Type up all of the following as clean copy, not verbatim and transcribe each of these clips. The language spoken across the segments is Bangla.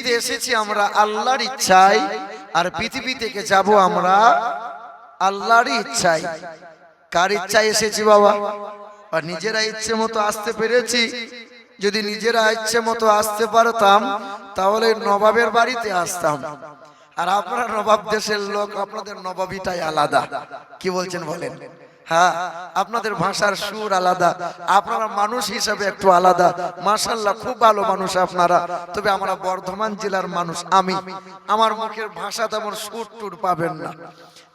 পৃথিবীতে এসেছি আমরা আল্লাহর ইচ্ছায়, আর পৃথিবী থেকে যাব আমরা আল্লাহর ইচ্ছায়। কার ইচ্ছায় এসেছি বাবা? আর নিজেরা ইচ্ছে মতো আসতে পেরেছি। যদি নিজেরা ইচ্ছে মতো আসতে পারতাম তাহলে নবাবের বাড়িতে আসতাম। আর আপনারা নবাব দেশের লোক, আপনাদের নবাবিটাই আলাদা। কি বলছেন বলেন? হ্যাঁ, আপনাদের ভাষার সুর আলাদা, আপনারা মানুষ হিসাবে একটু আলাদা। মাশাআল্লাহ, খুব ভালো মানুষ আপনারা। তবে আমরা বর্ধমান জেলার মানুষ। আমার মুখের ভাষা তেমন সুর টুর পাবেন না।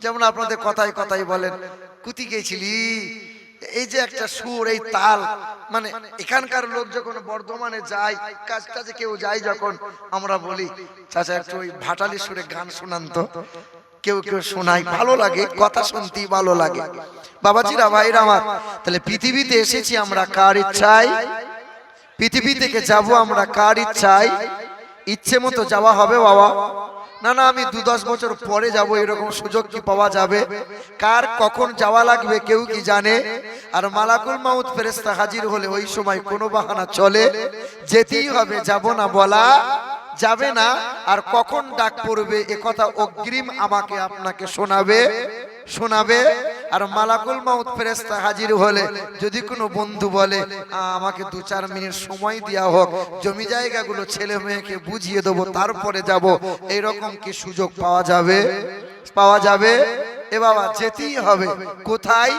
যেমন আপনাদের কথায় কথায় বলেন কুতি গেছিলি, এই যে একটা সুর, এই তাল, মানে এখানকার লোক যখন বর্ধমানে যায়, কাজ কাজে কেউ যায়, যখন আমরা বলি চাচা একটু ওই ভাটালি সুরে গান শোনান তো, কেউ কেউ শোনায়, ভালো লাগে, কথা শুনতেই ভালো লাগে। বাবাজিরা, ভাইরা আমার, তাহলে পৃথিবীতে এসেছি আমরা কার ইচ্ছায়? পৃথিবী থেকে যাব আমরা কার ইচ্ছায়? ইচ্ছে মতো যাওয়া হবে বাবা? না না, আমি 2-10 বছর পরে যাব, এরকম সুযোগ কি পাওয়া যাবে? কার কখন যাওয়া লাগবে কেউ কি জানে? আর মালাকুল মাউত ফেরেশতা হাজির হলে ওই সময় কোনো বাহানা চলে, যেতেই হবে, যাব না বলা যাবে না। আর কখন ডাক পড়বে এ কথা অগ্রিম আমাকে আপনাকে শোনাবে। আর মালাকুল মাউত ফেরেশতা হাজির হলে যদি কোনো বন্ধু বলে আমাকে 2-4 মিনিট সময় দেওয়া হোক, জমি জায়গাগুলো ছেলে মেয়েকে বুঝিয়ে দেবো, তারপরে যাব, এইরকম কি সুযোগ পাওয়া যাবে? এ বাবা, যেতেই হবে। কোথায়?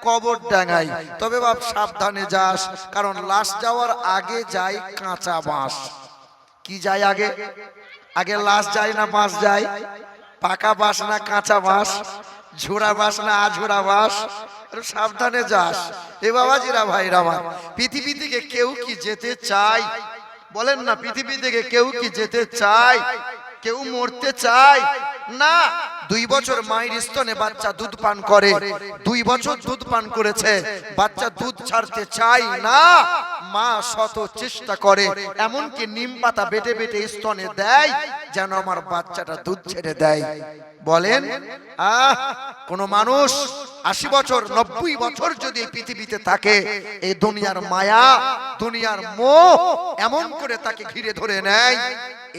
কবরডাঙ্গায়। তবে বাপ সাবধানে যাস, কারণ লাশ যাওয়ার আগে যায় কাঁচা বাঁশ। কি যায় আগে? আগে লাশ যায় না বাঁশ যায়? পাকা বাঁশ না কাঁচা বাঁশ? ঝোড়া বাঁশ না আঝোড়া বাঁশ? সাবধানে যাস। এ বাবাজিরা, ভাইরা আমার, পৃথিবী থেকে কেউ কি যেতে চায়? বলেন না, পৃথিবী থেকে কেউ কি যেতে চায়? কেউ মরতে চায় না। 2 বছর মায়ের স্তনে বাচ্চা দুধ পান করে, 2 বছর দুধ পান করেছে, বাচ্চা দুধ ছাড়তে চায় না। মা শত চেষ্টা করে, এমনকি নিম পাতা বেটে বেটে স্তনে দেয় যেন আমার বাচ্চাটা দুধ ছেড়ে দেয়। বলেন, কোন মানুষ 80 বছর 90 বছর যদি পৃথিবীতে থাকে, এই দুনিয়ার মায়া, দুনিয়ার মোহ এমন করে তাকে ঘিরে ধরে নেয়,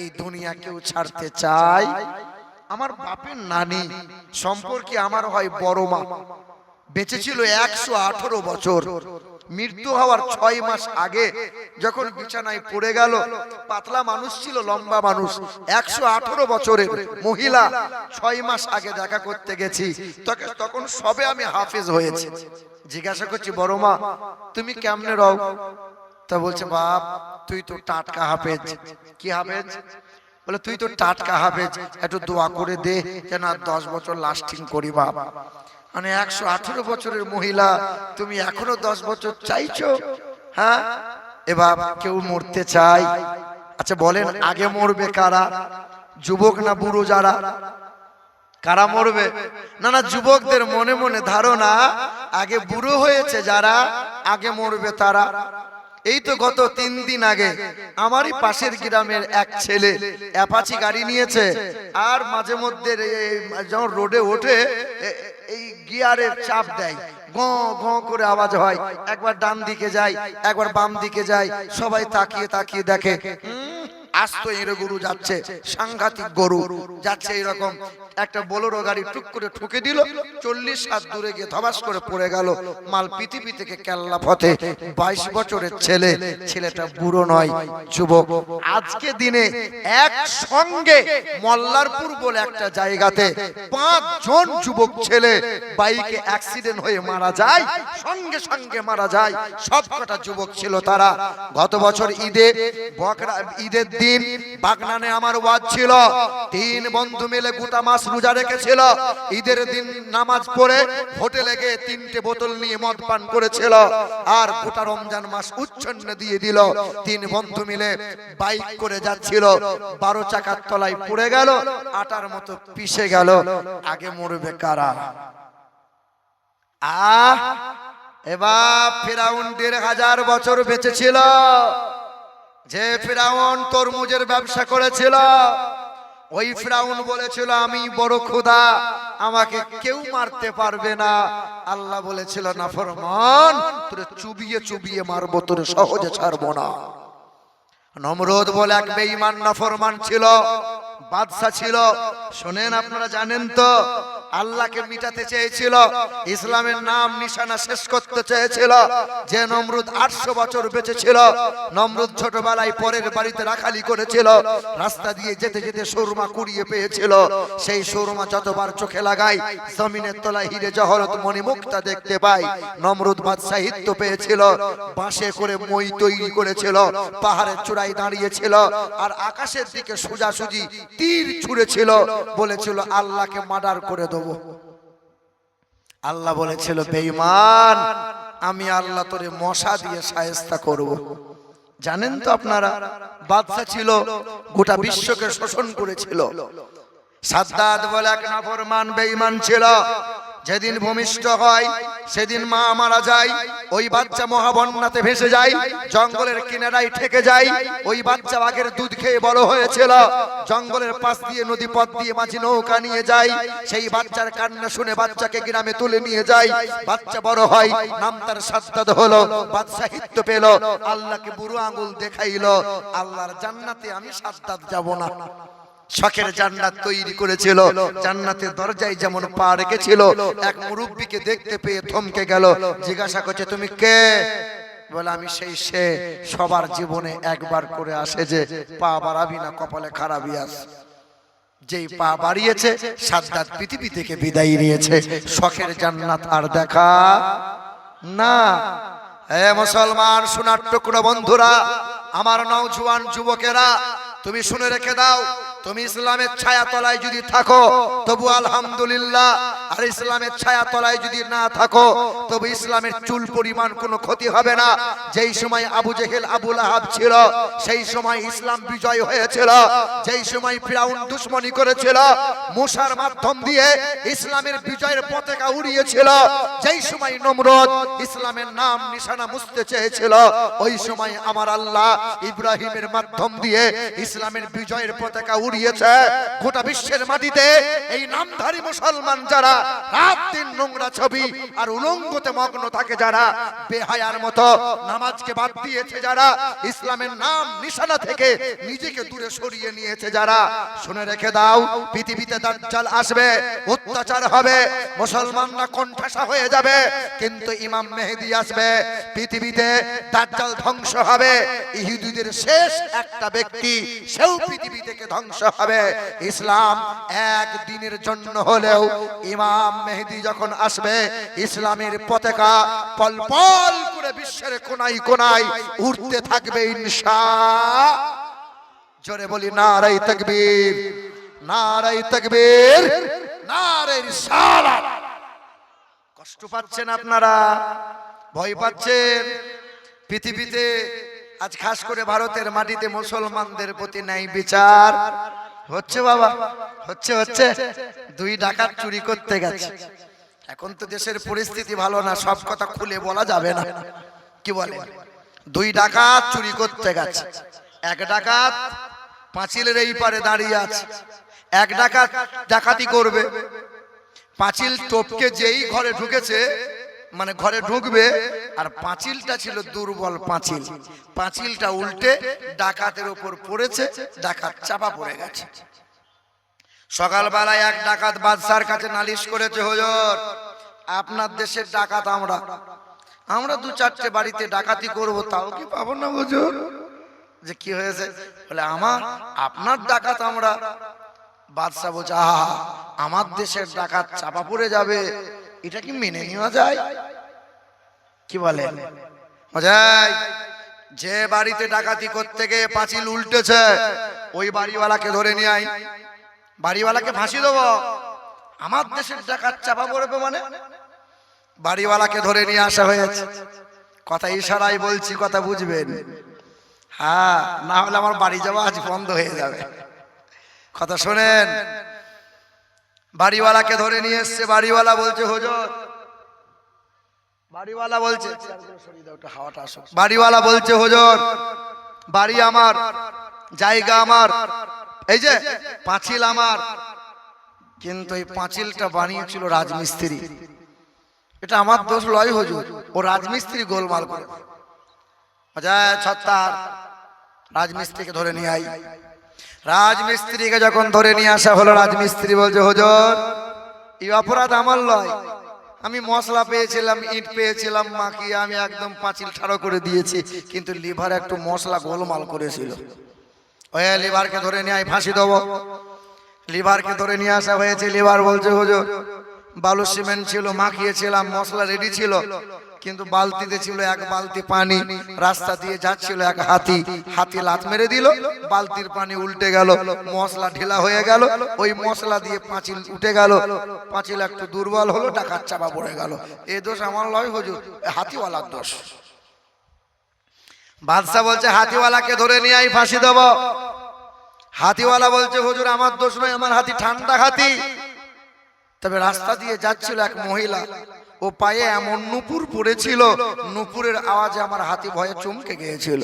এই দুনিয়া কেউ ছাড়তে চায়? আমার বাপের নানি সম্পর্কে আমার হয় বড় মা বেঁচে ছিল 118 বছর। মৃত্যু হওয়ার 6 মাস আগে যখন বিছানায় পড়ে গেল, পাতলা মানুষ ছিল, লম্বা মানুষ, 118 বছরের মহিলা। 6 মাস আগে দেখা করতে গেছি, তখন সবে আমি হাফেজ হয়েছি। জিজ্ঞাসা করছি, বড় মা তুমি কেমনে রও? তা বলছে, বাপ তুই তো টাটকা হাফেজ। কি হাফেজ? বলে তুই তো টাটকা হাফেজ, একটু দোয়া করে দে যেন আর 10 বছর লাস্টিং করি। বাপ, মানে 118 বছরের মহিলা, তুমি এখনো 10 বছর চাইছো? হ্যাঁ, এ বাপ, কেউ মরতে চায়? আচ্ছা বলেন, আগে মরবে কারা? যুবক না বুড়ো যারা? কারা মরবে? না না, যুবকদের মনে মনে ধারণা আগে বুড়ো হয়েছে যারা, আগে মরবে তারা। এই তো গত 3 দিন আগে আমারই পাশের গ্রামের এক ছেলে অ্যাপাচি গাড়ি নিয়েছে, আর মাঝে মধ্যে যখন রোডে ওঠে এই গিয়ারের চাপ দেয়, গ গ করে আওয়াজ হয়, একবার ডান দিকে যায়, একবার বাম দিকে যায়, সবাই তাকিয়ে তাকিয়ে দেখে, আস্ত এঁড়ে গরু যাচ্ছে, সাংঘাতিক গরু যাচ্ছে। এরকম একটা বোলেরো গাড়ি টুক করে ঠুকে দিল, 40 হাত দূরে গিয়ে ধবাস করে পড়ে গেল। মাল পৃথিবী থেকে কেল্লা পথে। 22 বছরের ছেলে, ছেলেটা বুড়ো নয়, যুবক। আজকে দিনে একসঙ্গে মল্লারপুর বলে একটা জায়গাতে 5 জন যুবক ছেলে বাইকে অ্যাক্সিডেন্ট হয়ে মারা যায়, সঙ্গে সঙ্গে মারা যায়। সবকটা যুবক ছিল তারা। গত বছর ঈদের দিন বাগনানে আমার ওয়াজ ছিল, 3 বন্ধু মিলে গোটা মাস রোজা রেখেছিল। ঈদের দিন নামাজ পড়ে হোটেলে গিয়ে 3টে বোতল নিয়ে মদ পান করেছিল, আর গোটা রমজান মাস উচ্ছন্ন দিয়ে দিল। 3 বন্ধু মিলে বাইক করে যাচ্ছিল, 12 চাকার তলায় পড়ে গেল, আটার মতো পিষে গেল। আগে মরবে কারা? এবার ফিরাউন 1500 বছর বেঁচে ছিল। যে ফিরাউন তরমুজের ব্যবসা করেছিল, ওই ফিরাউন বলেছিল আমি বড় খোদা, আমাকে কেউ মারতে পারবে না। আল্লাহ বলেছিল, নাফরমান, তোরে চুবিয়ে চুবিয়ে মারবো, তোরে সহজে ছাড়বো না। নমরুদ বলে এক বেঈমান নাফরমান ছিল, বাদশা ছিল। শোনেন, আপনারা জানেন তো, আল্লাহকে মিটাতে চেয়েছিল, ইসলামের নাম নিশানা শেষ করতে চেয়েছিল। যে নমরুদ 800 বছর বেঁচে ছিল, নমরুদ ছোটবেলায় পরের বাড়িতে রাখালি করেছিল, রাস্তা দিয়ে যেতে যেতে সুরমা কুড়িয়ে পেয়েছিল। সেই সুরমা যতবার চোখে লাগায় জমিনের তলায় হিরে জহরত মণি মুক্তা দেখতে পায়। নমরুদ বাদশাহিত্য পেয়েছিল, বাঁশে করে মই তৈরি করেছিল, পাহাড়ের চূড়ায় দাঁড়িয়েছিল আর আকাশের দিকে সোজাসুজি তীর ছুঁড়েছিল, বলেছিল আল্লাহকে মার্ডার করে দেব। আল্লাহ বলেছিল, বেঈমান, আমি আল্লাহ তোরে মশা দিয়ে শায়েস্তা করব। জানেন তো আপনারা, বাদশা ছিল, গোটা বিশ্বকে শোষণ করেছিল। সাদ্দাত বলে এক নাফরমান বেঈমান ছিল। যেদিন ভূমিষ্ঠ হয় সেদিন মা মারা যায়, ওই বাচ্চা মহাবন্যাতে ভেসে যায়, জঙ্গলের কিনারায় ঠেকে যায়। ওই বাচ্চা বাঘের দুধ খেয়ে বড় হয়েছিল, জঙ্গলের পাশ দিয়ে নদী পথ দিয়ে মাঝি নৌকা নিয়ে যায়। সেই বাচ্চার কান্না শুনে বাচ্চাকে গ্রামে তুলে নিয়ে যায়। বাচ্চা বড় হয়, নাম তার সাদ্দাত হলো, বাদশাহিত্য পেল, আল্লাহকে বুড়ো আঙুল দেখাইলো। আল্লাহর জান্নাতে আমি সাদ্দাত যাব না। শখের জান্নাত তৈরি করেছিল, জান্নাতের দরজায় যেমন পা রেখেছিল, এক মুরব্বিকে দেখতে পেয়ে থমকে গেল। জিজ্ঞাসা করছে, তুমি কে? বলে, আমি সেই সে সবার জীবনে একবার করে আসে যে পা বাড়াবি না কপালে খারাপই আছে। যেই পা বাড়িয়েছে সাদ্দাত পৃথিবী থেকে বিদায় নিয়েছে, শখের জান্নাত আর দেখা না। হে মুসলমান, সোনার টুকরো বন্ধুরা, আমার নওজোয়ান যুবকেরা, তুমি শুনে রেখে দাও, তুমি ইসলামের ছায়া তলায় যদি থাকো তবু আলহামদুলিল্লাহ, আর ইসলামের ছায়া তলায় যদি না থাকো তবু ইসলামের চুল পরিমাণ কোনো ক্ষতি হবে না। যেই সময় আবু জেহেল আবু লাহাব ছিল, সেই সময় ইসলাম বিজয় হয়েছিল। যেই সময় ফিরাউন দুশমনি করেছিল, মুসার মাধ্যম দিয়ে ইসলামের বিজয়ের পতাকা উড়িয়েছিল। যেই সময় নমরুদ ইসলামের নাম নিশানা মুছতে চেয়েছিল, ওই সময় আমার আল্লাহ ইব্রাহিমের মাধ্যম দিয়ে ইসলামের বিজয়ের পতাকা উড়িয়েছে। গোটা বিশ্বের মাটিতে এই নামধারী মুসলমান যারা রাত দিন নোংরা ছবি আর উলঙ্গতে মগ্ন থাকে, যারা বেহায়ার মতো নামাজকে বাদ দিয়েছে, যারা ইসলামের নাম নিশানা থেকে নিজেকে দূরে সরিয়ে নিয়েছে, যারা, শুনে রেখে দাও, পৃথিবীতে দাজ্জাল আসবে, অত্যাচার হবে, মুসলমানরা কোণঠাসা হয়ে যাবে, কিন্তু ইমাম মেহেদী আসবে, পৃথিবীতে দাজ্জাল ধ্বংস হবে। ইহুদিদের শেষ একটা ব্যক্তি, সেও পৃথিবী থেকে ধ্বংস হবে। ইসলাম একদিনের জন্য হলেও ইমাম মেহেদী যখন আসবে, ইসলামের পতাকা পল পল করে বিশ্বের কোনায় কোনায় উঠতে থাকবে ইনশাআল্লাহ। জোরে বলি নারায়ে তাকবীর, নারায়ে তাকবীর, নারায়ে রিসালাত। কষ্ট পাচ্ছেন আপনারা, ভয় পাচ্ছেন? পৃথিবীতে আজ খাস করে ভারতের মাটিতে মুসলমানদের প্রতি ন্যায় বিচার হচ্ছে বাবা, হচ্ছে হচ্ছে। দুই ডাকাত চুরি করতে গেছে। এখন তো দেশের পরিস্থিতি ভালো না, সব কথা খুলে বলা যাবে না, কি বলে? দুই ডাকাত চুরি করতে গেছে। এক ডাকাত পাঁচিলের এই পারে দাঁড়িয়ে আছে, এক ডাকাত ডাকাতি করবে। পাঁচিল টপকে যেই ঘরে ঢুকেছে, মানে ঘরে ঢুকবে, আর পাঁচিলটা ছিল দুর্বল পাঁচিল, পাঁচিলটা উল্টে ডাকাতের উপর পড়েছে, ডাকাত চাপা পড়ে গেছে। সকালবেলায় এক ডাকাত বাদশার কাছে নালিশ করেছে, হুজুর, আপনার দেশের ডাকাত আমরা দু চারটে বাড়িতে ডাকাতি করব, তাও কি পাবো না হুজুর? যে কি হয়েছে? বলে, আপনার ডাকাত আমরা। বাদশা বলছে, আহা, আমার দেশের ডাকাত চাপা পড়ে যাবে, এটা কি মেনে নেওয়া যায়? কি বলে? যে বাড়িতে ডাকাতি করতে গিয়ে পাঁচিল উল্টেছে, ওই বাড়িওয়ালাকে ধরে নিয়ে আয়, বাড়িওয়ালাকে ফাঁসি দেবো। আমার দেশের ডাকাত চাপা পড়বে মানে? বাড়িওয়ালাকে ধরে নিয়ে আসা হয়েছে। কথা ইশারায় বলছি, কথা বুঝবেন? হ্যাঁ, না হলে আমার বাড়ি যাওয়া আজ বন্ধ হয়ে যাবে। কথা শোনেন, বাড়িওয়ালাকে ধরে নিয়ে এসছে। বাড়িওয়ালা বলছে, হুজুর, বাড়িওয়ালা বলছে, বাড়িওয়ালা বলছে, হুজুর, বাড়ি আমার, জায়গা আমার, এই যে পাঁচিল আমার, কিন্তু এই পাঁচিলটা বানিয়েছিল রাজমিস্ত্রি। এটা আমার দোষ লয় হুজুর, ও রাজমিস্ত্রি গোলমাল করে। ছত্তার রাজমিস্ত্রিকে ধরে নিয়ে আই। রাজমিস্ত্রিকে যখন ধরে নিয়ে আসা হলো, রাজমিস্ত্রি বলছে হুজুর এই অপরাধ আমার লয়, আমি মশলা পেয়েছিলাম, ইট পেয়েছিলাম, মাখিয়ে আমি একদম পাঁচিল ঠাড়ো করে দিয়েছি, কিন্তু লিভার একটু মশলা গোলমাল করেছিল, ওই লিভারকে ধরে নিয়ে আই, ফাঁসি দেবো। লিভারকে ধরে নিয়ে আসা হয়েছে। লিভার বলছে হুজুর বালু সিমেন্ট ছিল, মাখিয়েছিলাম, মশলা রেডি ছিল, কিন্তু বালতিতে ছিল এক বালতি পানি, রাস্তা দিয়ে যাচ্ছিল এক হাতি, হাতি লাত মেরে দিল, বালতির পানি উল্টে গেল, মশলা ঢিলা হয়ে গেল, ওই মশলা দিয়ে পাঁচিল উঠে গেল, পাঁচিল একটু দুর্বল হলো, ডাকাত চাপা পড়ে গেল। এই দোষ আমার লয় হুজুর, হাতিওয়ালার দোষ। বাদশা বলছে হাতিওয়ালাকে ধরে নিয়ে আই, ফাঁসি দেব। হাতিওয়ালা বলছে হুজুর আমার দোষ নয়, আমার হাতি ঠান্ডা হাতি। তবে রাস্তা দিয়ে যাচ্ছিল এক মহিলা, ও পায়ে এমন নুপুর পড়েছিল, নুপুরের আওয়াজে আমার হাতি ভয়ে চমকে গিয়েছিল,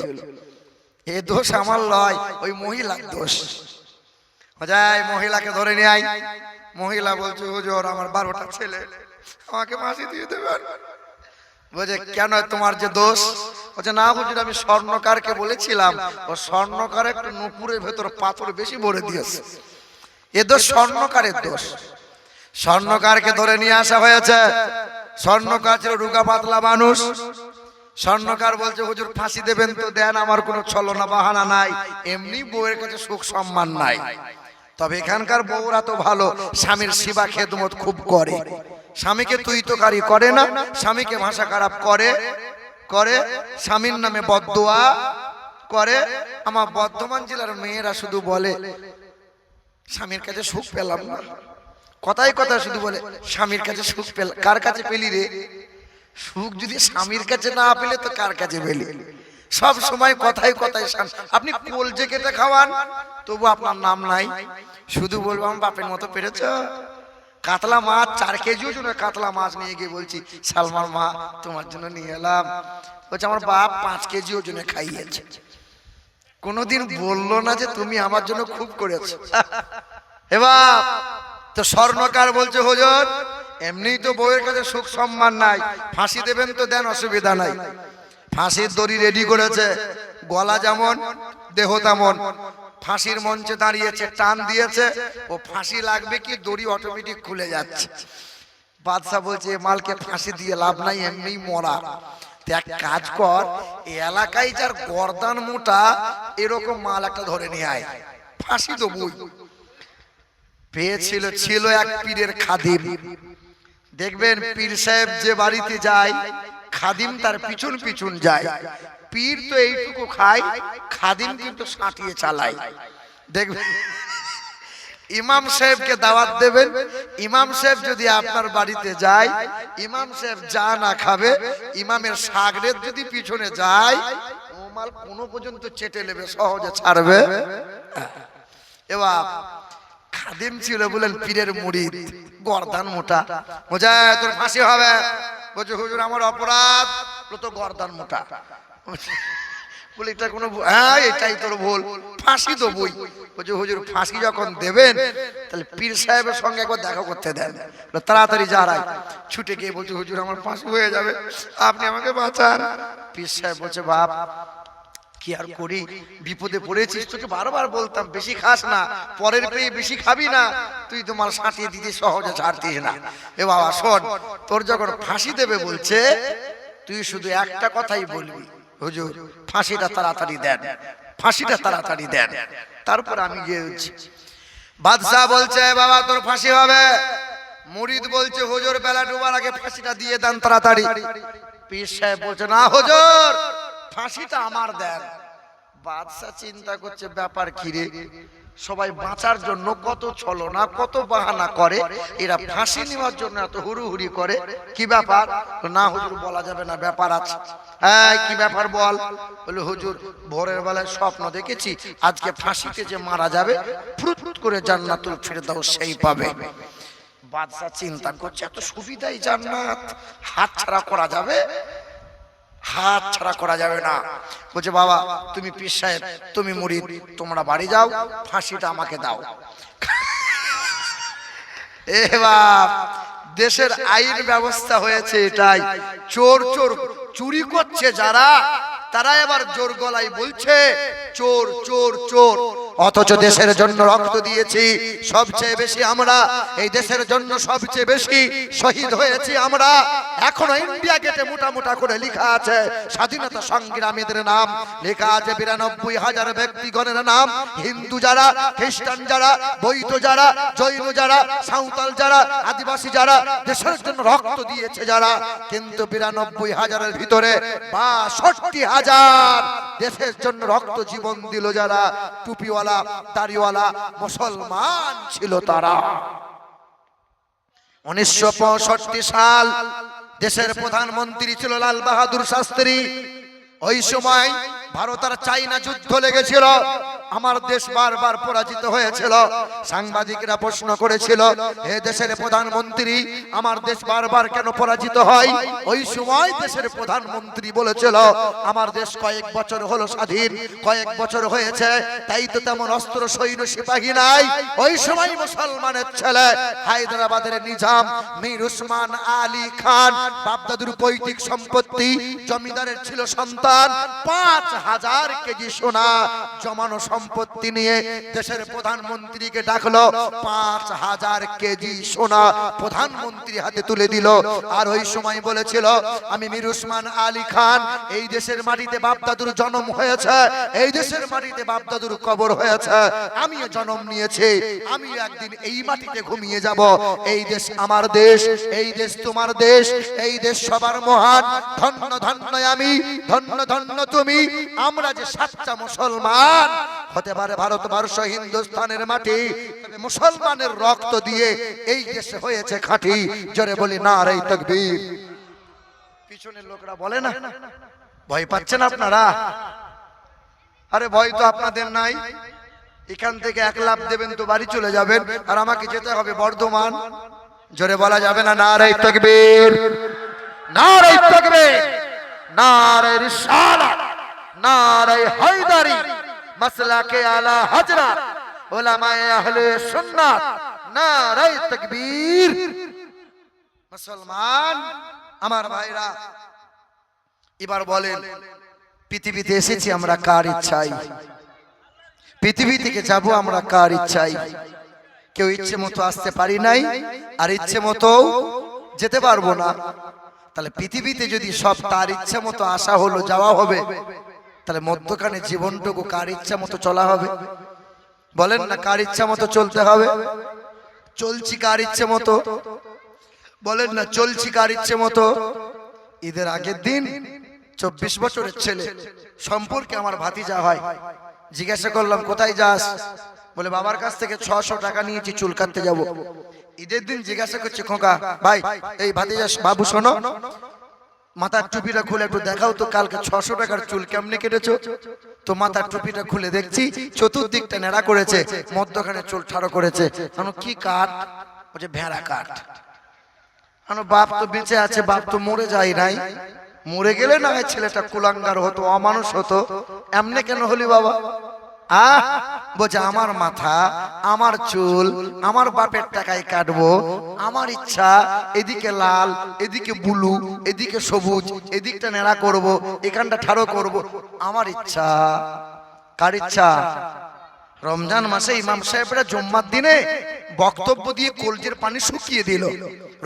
এ দোষ আমার লয়, ওই মহিলার দোষ। যাই মহিলাকে ধরে নিয়ে আই। মহিলা বলছে হুজুর আমার 12টা ছেলে, আমাকে ফাঁসি দিয়ে দেবেন। বলছে কেন, তোমার যে দোষ? বলছে না হুজুর আমি স্বর্ণকারকে বলেছিলাম, ও স্বর্ণকার একটু নুপুরের ভেতর পাথর বেশি ভরে দিয়েছে, এ দোষ স্বর্ণকারের দোষ। স্বর্ণকারকে ধরে নিয়ে আসা হয়েছে। স্বর্ণকার ছিল রুগা পাতলা মানুষ। স্বর্ণকার বলছে হুজুর ফাঁসি দেবেন তো দেন, আমার কোনো ছলনা বাহানা নাই, এমনি বউয়ের কাছে সুখ সম্মান নাই, তবে এখানকার বউরা তো ভালো, স্বামীর সেবা খেদমত খুব করে, স্বামীকে তুই তোকারি করে না, স্বামীকে ভাষা খারাপ করে করে, স্বামীর নামে বদদোয়া করে। আমার বর্ধমান জেলার মেয়েরা শুধু বলে স্বামীর কাছে সুখ পেলাম না, কথায় কথায় শুধু বলে স্বামীর কাছে সুখ পেলাম। কার কাছে পেলি রে? সুখ যদি স্বামীর কাছে না পেলে তো কার কাছে পেলি? সব সময় কথায় কথায় আপনি কলজে কেটে খাওয়ান, তবু আপনার নাম নাই, শুধু বলবো আমি বাপের মতো পেরেছ। কাতলা মাছ 4 কেজি ওজনের কাতলা মাছ নিয়ে গিয়ে বলছি সালমার মা তোমার জন্য নিয়ে এলাম, বলছে আমার বাপ 5 কেজি ওজনে খাইয়েছে, কোনোদিন বললো না যে তুমি আমার জন্য খুব করেছো। এবার তো স্বর্ণকার বলছে হুজুর এমনি তো বউয়ের কাছে সুখ সম্মান নাই, ফাঁসি দেবেন তো দেন, অসুবিধা নাই। ফাঁসির দড়ি রেডি করেছে, গলা যেমন দেহ তেমন, ফাঁসির মঞ্চে দাঁড়িয়েছে, টান দিয়েছে, ও ফাঁসি লাগবে কি দড়ি অটোমেটিক খুলে যাচ্ছে। বাদশা বলছে মালকে ফাঁসি দিয়ে লাভ নাই, এমনি মরা, এক কাজ কর, এই এলাকায় যার গর্দান মোটা এরকম মাল একটা ধরে নিয়ে আয়, ফাঁসি তো বই। পেয়েছিল ছিল এক পীরের খাদিম, দেখবেন পীর সাহেব যে বাড়িতে যায় খাদিম তার পিছন পিছন যায়, পীর তো এইটুকু খায়, খাদিম কিন্তু সাঁটিয়ে চালায়। দেখবেন ইমাম সাহেবকে দাওয়াত দেবেন, ইমাম সাহেব যদি আপনার বাড়িতে যায়, ইমাম সাহেব যা না খাবে, ইমামের সাগরেদ যদি পিছনে যায়, ও মাল কোনো পর্যন্ত চেটে নেবে, সহজে ছাড়বে। এবার খাদিম ছিল বলেন পীরের মুরিদ, গর্দান মোটা, বোঝা তোর ফাঁসি হবে। বলছে হুজুর আমার অপরাধ, তো গর্দান মোটা, বলে এটা কোনো, হ্যাঁ এটাই তোর ভুল, ফাঁসি তো বই। বলছে হুজুর ফাঁসি যখন দেবেন তাহলে পীর সাহেবের সঙ্গে একবার দেখা করতে দেন। তাড়াতাড়ি যারাই ছুটে গিয়ে বলছে হুজুর আমার ফাঁসি হয়ে যাবে, আপনি আমাকে বাঁচান। পীর সাহেব বলছে বাপ কি আর করি, বিপদে পড়েছিস, তোকে বারবার বলতাম বেশি খাস না, পরের পেয়ে বেশি খাবি না, তুই তোমার সাঁটিয়ে দিতে সহজে ছাড়তিস না। এ বাবা শোন, তোর যখন ফাঁসি দেবে বলছে তুই শুধু একটা কথাই বলবি, হুজুর ফাঁসিটা তাড়াতাড়ি দেন, ফাঁসিটা তাড়াতাড়ি দেন, তারপর আমি গিয়ে বাদশা বলছে বাবা তোর ফাঁসি হবে। মুরিদ বলছে হুজুর বেলা ডুবার আগে ফাঁসিটা দিয়ে দেন তাড়াতাড়ি। পীর সাহেব বলছে না হুজুর ফাঁসিটা আমার দেন। বাদশা চিন্তা করছে ব্যাপার কি রে, সবাই বাঁচার জন্য কত ছলনা কত বাহানা করে, এরা ফাঁসি নেওয়ার জন্য এত হুড়ুহুড়ি করে, কি ব্যাপার? না হুজুর বলা যাবে না, ব্যাপার আছে। হ্যাঁ কি ব্যাপার বল? বলে হুজুর ভোরের বেলায় স্বপ্ন দেখেছি আজকে ফাঁসিতে যে মারা যাবে ফুরুত করে জান্নাতুল ফেরদাউস সেই পাবে। বাদশা চিন্তা করছে এত সুবিধাই জান্নাত হাত ছাড়া করা যাবে? হাত ছাড়া করা যাবে না। বলছে বাবা তুমি পীর সাহেব, তুমি মুরিদ, তোমরা বাড়ি যাও, ফাঁসিটা আমাকে দাও। এ বাপ দেশের আইন ব্যবস্থা হয়েছে এটাই, চোর চোর চুরি করছে যারা তারা এবার জোর গলায় বলছে চোর চোর চোর। অথচ দেশের জন্য রক্ত দিয়েছি সবচেয়ে বেশি আমরা, এই দেশের জন্য সবচেয়ে বেশি শহীদ হয়েছি আমরা। এখনো ইন্ডিয়া গেটে মোটা মোটা করে লেখা আছে স্বাধীনতা সংগ্রামীদের নাম, লেখা আছে 92,000 ব্যক্তিগণের নাম। হিন্দু যারা, খ্রিস্টান যারা, বৌদ্ধ যারা, জৈন যারা, সাঁওতাল যারা, আদিবাসী যারা দেশের জন্য রক্ত দিয়েছে যারা, কিন্তু 92,000-এর ভিতরে 62,000 দেশের জন্য রক্ত জীবন দিল যারা, টুপিওয়ালা দাড়িওয়ালা মুসলমান ছিল তারা। 1965 সাল দেশের প্রধানমন্ত্রী ছিল লাল বাহাদুর শাস্ত্রী। ওই সময় ভারত আর চাইনা যুদ্ধ লেগেছিল, আমার দেশ বারবার পরাজিত হয়েছিল। সাংবাদিকরা প্রশ্ন করেছিল, হে দেশের প্রধানমন্ত্রী, আমার দেশ বারবার কেন পরাজিত হয়? ওই সময় দেশের প্রধানমন্ত্রী বলেছিল, আমার দেশ কয়েক বছর হলো স্বাধীন, কয়েক বছর হয়েছে, তাই তো তেমন অস্ত্র সৈন্য সিপাহী নাই। ওই সময় মুসলমানের ছেলে হায়দ্রাবাদের নিজাম মীর উসমান আলী খান, বাপদাদুর পৈতৃক সম্পত্তি, জমিদারের ছিল সন্তান, 5,000 কেজি সোনা জমানো সম্পত্তি নিয়ে দেশের প্রধানমন্ত্রীকে ডাকলো। 5,000 কেজি সোনা প্রধানমন্ত্রী হাতে তুলে দিল। আর ওই সময় বলেছিল, আমি মীর উসমান আলী খান, এই দেশের মাটিতে বাপদাদুর জন্ম হয়েছে, এই দেশের মাটিতে বাপদাদুর কবর হয়েছে, আমিও জন্ম নিয়েছি, আমি একদিন এই মাটিতে ঘুমিয়ে যাব। এই দেশ আমার দেশ, এই দেশ তোমার দেশ, এই দেশ সবার মহান। ধন্য ধন্য আমি, ধন্য ধন্য তুমি, আমরা যে সাচ্চা মুসলমান। হতে পারে ভারতবর্ষ হিন্দুস্তানের মাটি, মুসলমানের রক্ত দিয়ে এই দেশে হয়েছে খাঁটি। জোরে বলি নারে তাকবীর। পিছনের লোকরা বলে না, ভয় পাচ্ছেন আপনারা? আরে ভয় তো আপনাদের নাই। এখান থেকে 1 লাফ দেবেন তো বাড়ি চলে যাবেন, আর আমাকে যেতে হবে বর্ধমান। জোরে বলা যাবে না নারে তাকবীর, নারে তাকবীর, নারে রিসালাত, নারে হায়দারি, মাসলাকে আলা হযরত, উলামায়ে আহলে সুন্নাত, নারে তাকবীর। মুসলমান আমার ভাইরা, এবার বলেন, পৃথিবীতে এসেছি আমরা কার ইচ্ছায়? পৃথিবী থেকে যাব আমরা কার ইচ্ছায়? কেউ ইচ্ছে মতো আসতে পারি নাই, আর ইচ্ছে মতো যেতে পারবো না। তাহলে পৃথিবীতে যদি সব তার ইচ্ছা মতো আসা হলো, যাওয়া হবে, তাহলে মধ্যখানে জীবনটুকু কার ইচ্ছা মতো চলা হবে? বলেন না, কার ইচ্ছা মতো চলতে হবে? চলছি কার ইচ্ছে মতো? বলেন না, চলছি কার ইচ্ছে মতো? ঈদের আগের দিন 24 বছরের ছেলে সম্পর্কে আমার ভাতিজা হয়, জিজ্ঞাসা করলাম কোথায় যাস? বলে বাবার কাছ থেকে 600 টাকা নিয়েছি, চুল কাটতে যাব। ঈদের দিন জিজ্ঞাসা করছে, খোকা ভাই, এই ভাতিজা বাবু শোনো, মাথার টুপিটা খুলে একটু দেখাও তো, কালকে 600 টাকার চুল কেমনে কেটেছো? তো মাথার টুপিটা খুলে দেখছি চতুর্দিকটা নেড়া করেছে, মধ্যখানে চুল ঠাড়ো করেছে। কি কাঠ? বলছে ভেড়া কাঠ। বাপ তো বেঁচে আছে, বাপ তো মরে যায় নাই, মরে গেলে না হয় ছেলেটা কুলাঙ্গার হতো, অমানুষ হতো, এমনি কেন হলি বাবা? বলছে আমার মাথা, আমার চুল, আমার বাপের টাকায় কাটবো, আমার ইচ্ছা, এদিকে লাল, এদিকে ব্লু, এদিকে সবুজ, এদিকটা নেড়া করব, এখানটা ঠাড়ো করব, আমার ইচ্ছা। কার ইচ্ছা? রমজান মাসে ইমাম সাহেবরা জুম্মার দিনে বক্তব্য দিয়ে কলজের পানি শুকিয়ে দিল।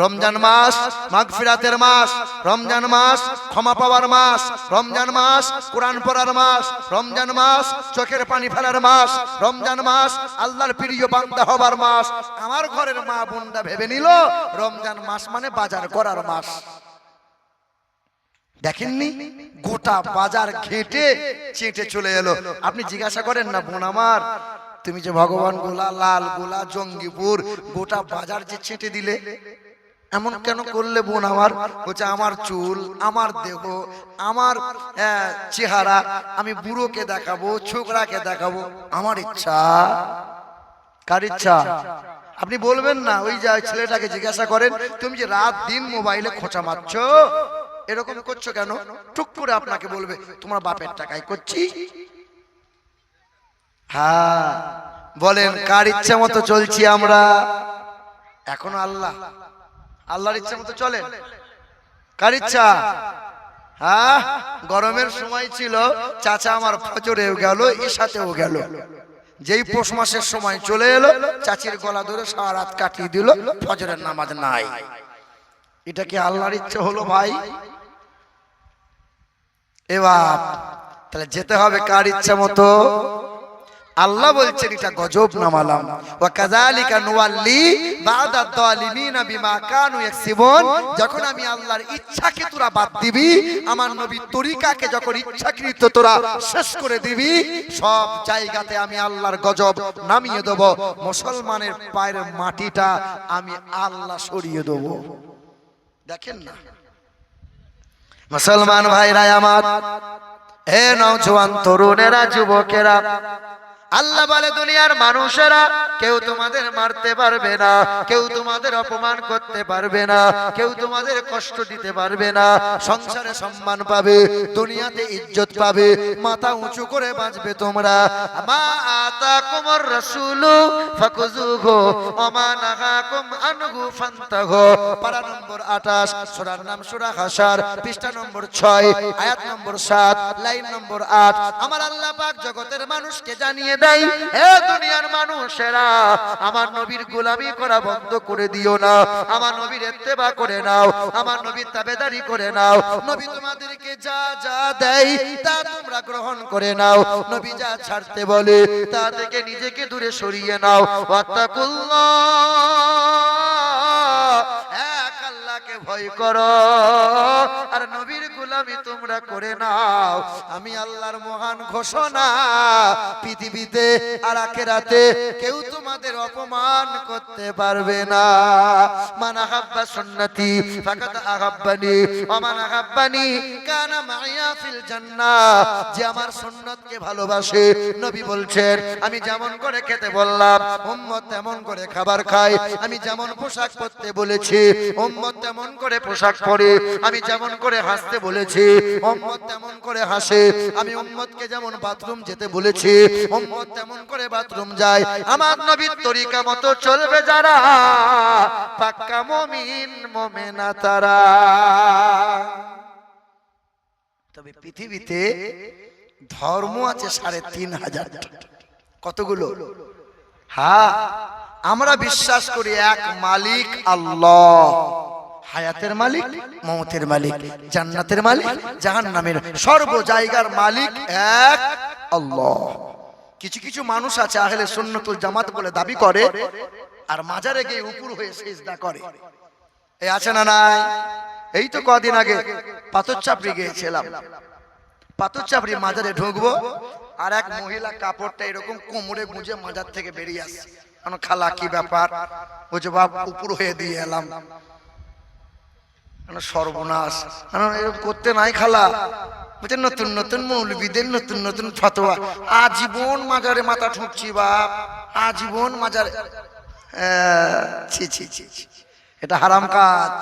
রমজান মাস মাগফিরাতের মাস, রমজান মাস ক্ষমা পাওয়ার মাস, রমজান মাস কোরআন পড়ার মাস, রমজান মাস চোখের পানি ফেলার মাস, রমজান মাস আল্লাহর প্রিয় বান্দা হবার মাস। আমার ঘরের মা বোনরা ভেবে নিল রমজান মাস মানে বাজার করার মাস। দেখেননি, গোটা বাজার ঘেটে চেটে চলে এলো। আপনি জিজ্ঞাসা করেন না, বোন আমার, তুমি যে ভগবান গোলা, লাল গোলা, জঙ্গিপুর গোটা বাজার যে চেটে দিলে, এমন কেন করলে বোন আমার? বলছে আমার চুল, আমার দেহ, আমার চেহারা আমি বুড়োকে দেখাবো, ছোকরাকে দেখাবো, আমার ইচ্ছা। কার ইচ্ছা? আপনি বলবেন না, ওই যে ছেলেটাকে জিজ্ঞাসা করেন, তুমি যে রাত দিন মোবাইলে খোঁচা মারছো, এরকম করছো কেন? টুক করে আপনাকে বলবে তোমার বাপের টাকায় করছি। হ্যাঁ, বলেন কার ইচ্ছা মতো চলছি আমরা? এখনো আল্লাহর ইচ্ছা মতো চলে? কার ইচ্ছা? হ্যাঁ, গরমের সময় ছিল, চাচা আমার ফজরেও গেল, ঈশাতেও গেল। যেই পৌষ মাসের সময় চলে এলো, চাচির গলা ধরে সারা রাত কাটিয়ে দিল, ফজরের নামাজ নাই। এটা কি আল্লাহর ইচ্ছে হলো ভাই? এবার তাহলে যেতে হবে কার ইচ্ছা মতো? আল্লাহ বলছেন এটা গজব নামালাম, ওয়া কাযালিকা নুওয়াল্লি বা'দাদ যালিমিনা বিমা কানু ইয়াকসিবুন। যখন আমি আল্লাহর ইচ্ছাকে তোরা বাদ দিবি, আমার নবীর তরিকাকে যখন ইচ্ছাকৃত তোরা শেষ করে দিবি, সব জায়গাতে আমি আল্লাহর গজব নামিয়ে দেব। মুসলমানের পায়ের মাটিটা আমি আল্লাহ সরিয়ে দেব। দেখেন না মুসলমান ভাইরা আমার, হে নওজোয়ান তরুণেরা, যুবকেরা, আল্লাহ বলে দুনিয়ার মানুষেরা কেউ তোমাদের মারতে পারবে না, কেউ তোমাদের অপমান করতে পারবে না, কেউ তোমাদের কষ্ট দিতে পারবে না। সংসারে সম্মান পাবে, দুনিয়াতে ইজ্জত পাবে, মাথা উঁচু করে বাঁচবে তোমরা। মা আতাকুমুর রাসূলু ফাকুযুহু ওয়া মা নাহাকুম আনহু ফান্তাহু। পারা নম্বর 28, সূরার নাম সূরা হাশর, পৃষ্ঠা নম্বর 6, আয়াত নম্বর 7, লাইন নম্বর 8। আমার আল্লাহ পাক জগতের মানুষকে জানিয়ে দেয়, হে দুনিয়ার মানুষেরা, আমার নবীর গোলামি করা বন্ধ করে দিও না, আমার নবীর ইত্তেবা করে নাও, আমার নবীর তাবেদারি করে নাও। নবী তোমাদেরকে যা যা দেয় তা তোমরা গ্রহণ করে নাও, নবী যা ছাড়তে বলে তা থেকে নিজেকে দূরে সরিয়ে নাও। ওয়াত্তাকুল্লাহ, এক আল্লাহকে ভয় করো আর নবীর গোলামি তোমরা করে নাও। আমি আল্লাহর মহান ঘোষণা, পৃথিবীতে আর আখিরাতে কেউ তোমাদের অপমান করতে পারবে না। মান আহাব্বা সুন্নতি ফাকাদ আহাব্বানি ওয়া মান আহাব্বানি কানা মাইয়া ফিল জান্নাহ। যে আমার সুন্নতকে ভালোবাসে, নবী বলছেন আমি যেমন করে খেতে বললাম উম্মত তেমন করে খাবার খায়, আমি যেমন পোশাক পরতে বলেছি উম্মত তেমন করে পোশাক পরে, আমি যেমন করে হাসতে বলেছি উম্মত তেমন করে হাসে, আমি উম্মতকে যেমন বাথরুম যেতে বলেছি উম্মত তেমন করে বাথরুম যায়। আমার নবীর তরিকা মতো চলবে যারা, পাক্কা মুমিন মুমিনা তারা। তবে পৃথিবীতে ধর্ম আছে ৩৫০০। কতগুলো? হ্যাঁ, আমরা বিশ্বাস করি এক মালিক আল্লাহ, হায়াতের মালিক, মওতের মালিক, জান্নাতের মালিক, জাহান্নামের, সর্ব জায়গার মালিক এক আল্লাহ। কিছু কিছু মানুষ আছে আহলে সুন্নাতুল জামাত বলে দাবি করে, আর মাজারে গিয়ে উপর হয়ে সিজদা করে। এই আছে না নাই? এই তো কদিন আগে পাথরচাপড়ি গিয়েছিলাম, পাথরচাপড়ি মাজারে ঢুকবো, আর এক মহিলা কাপড়টা এরকম কোমরে গুঁজে মাজার থেকে বেরিয়ে আসে। খালা কি ব্যাপার? বলছে বাপ উপর হয়ে দিয়ে এলাম। সর্বনাশ, এরকম করতে নাই খালা। বলছে নতুন নতুন মৌলবীদের নতুন নতুন ফতোয়া, আজীবন মাজারে মাথা ঠুকছি বাপ, আজীবন মাজারে। ছি ছি ছি, এটা হারাম কাজ।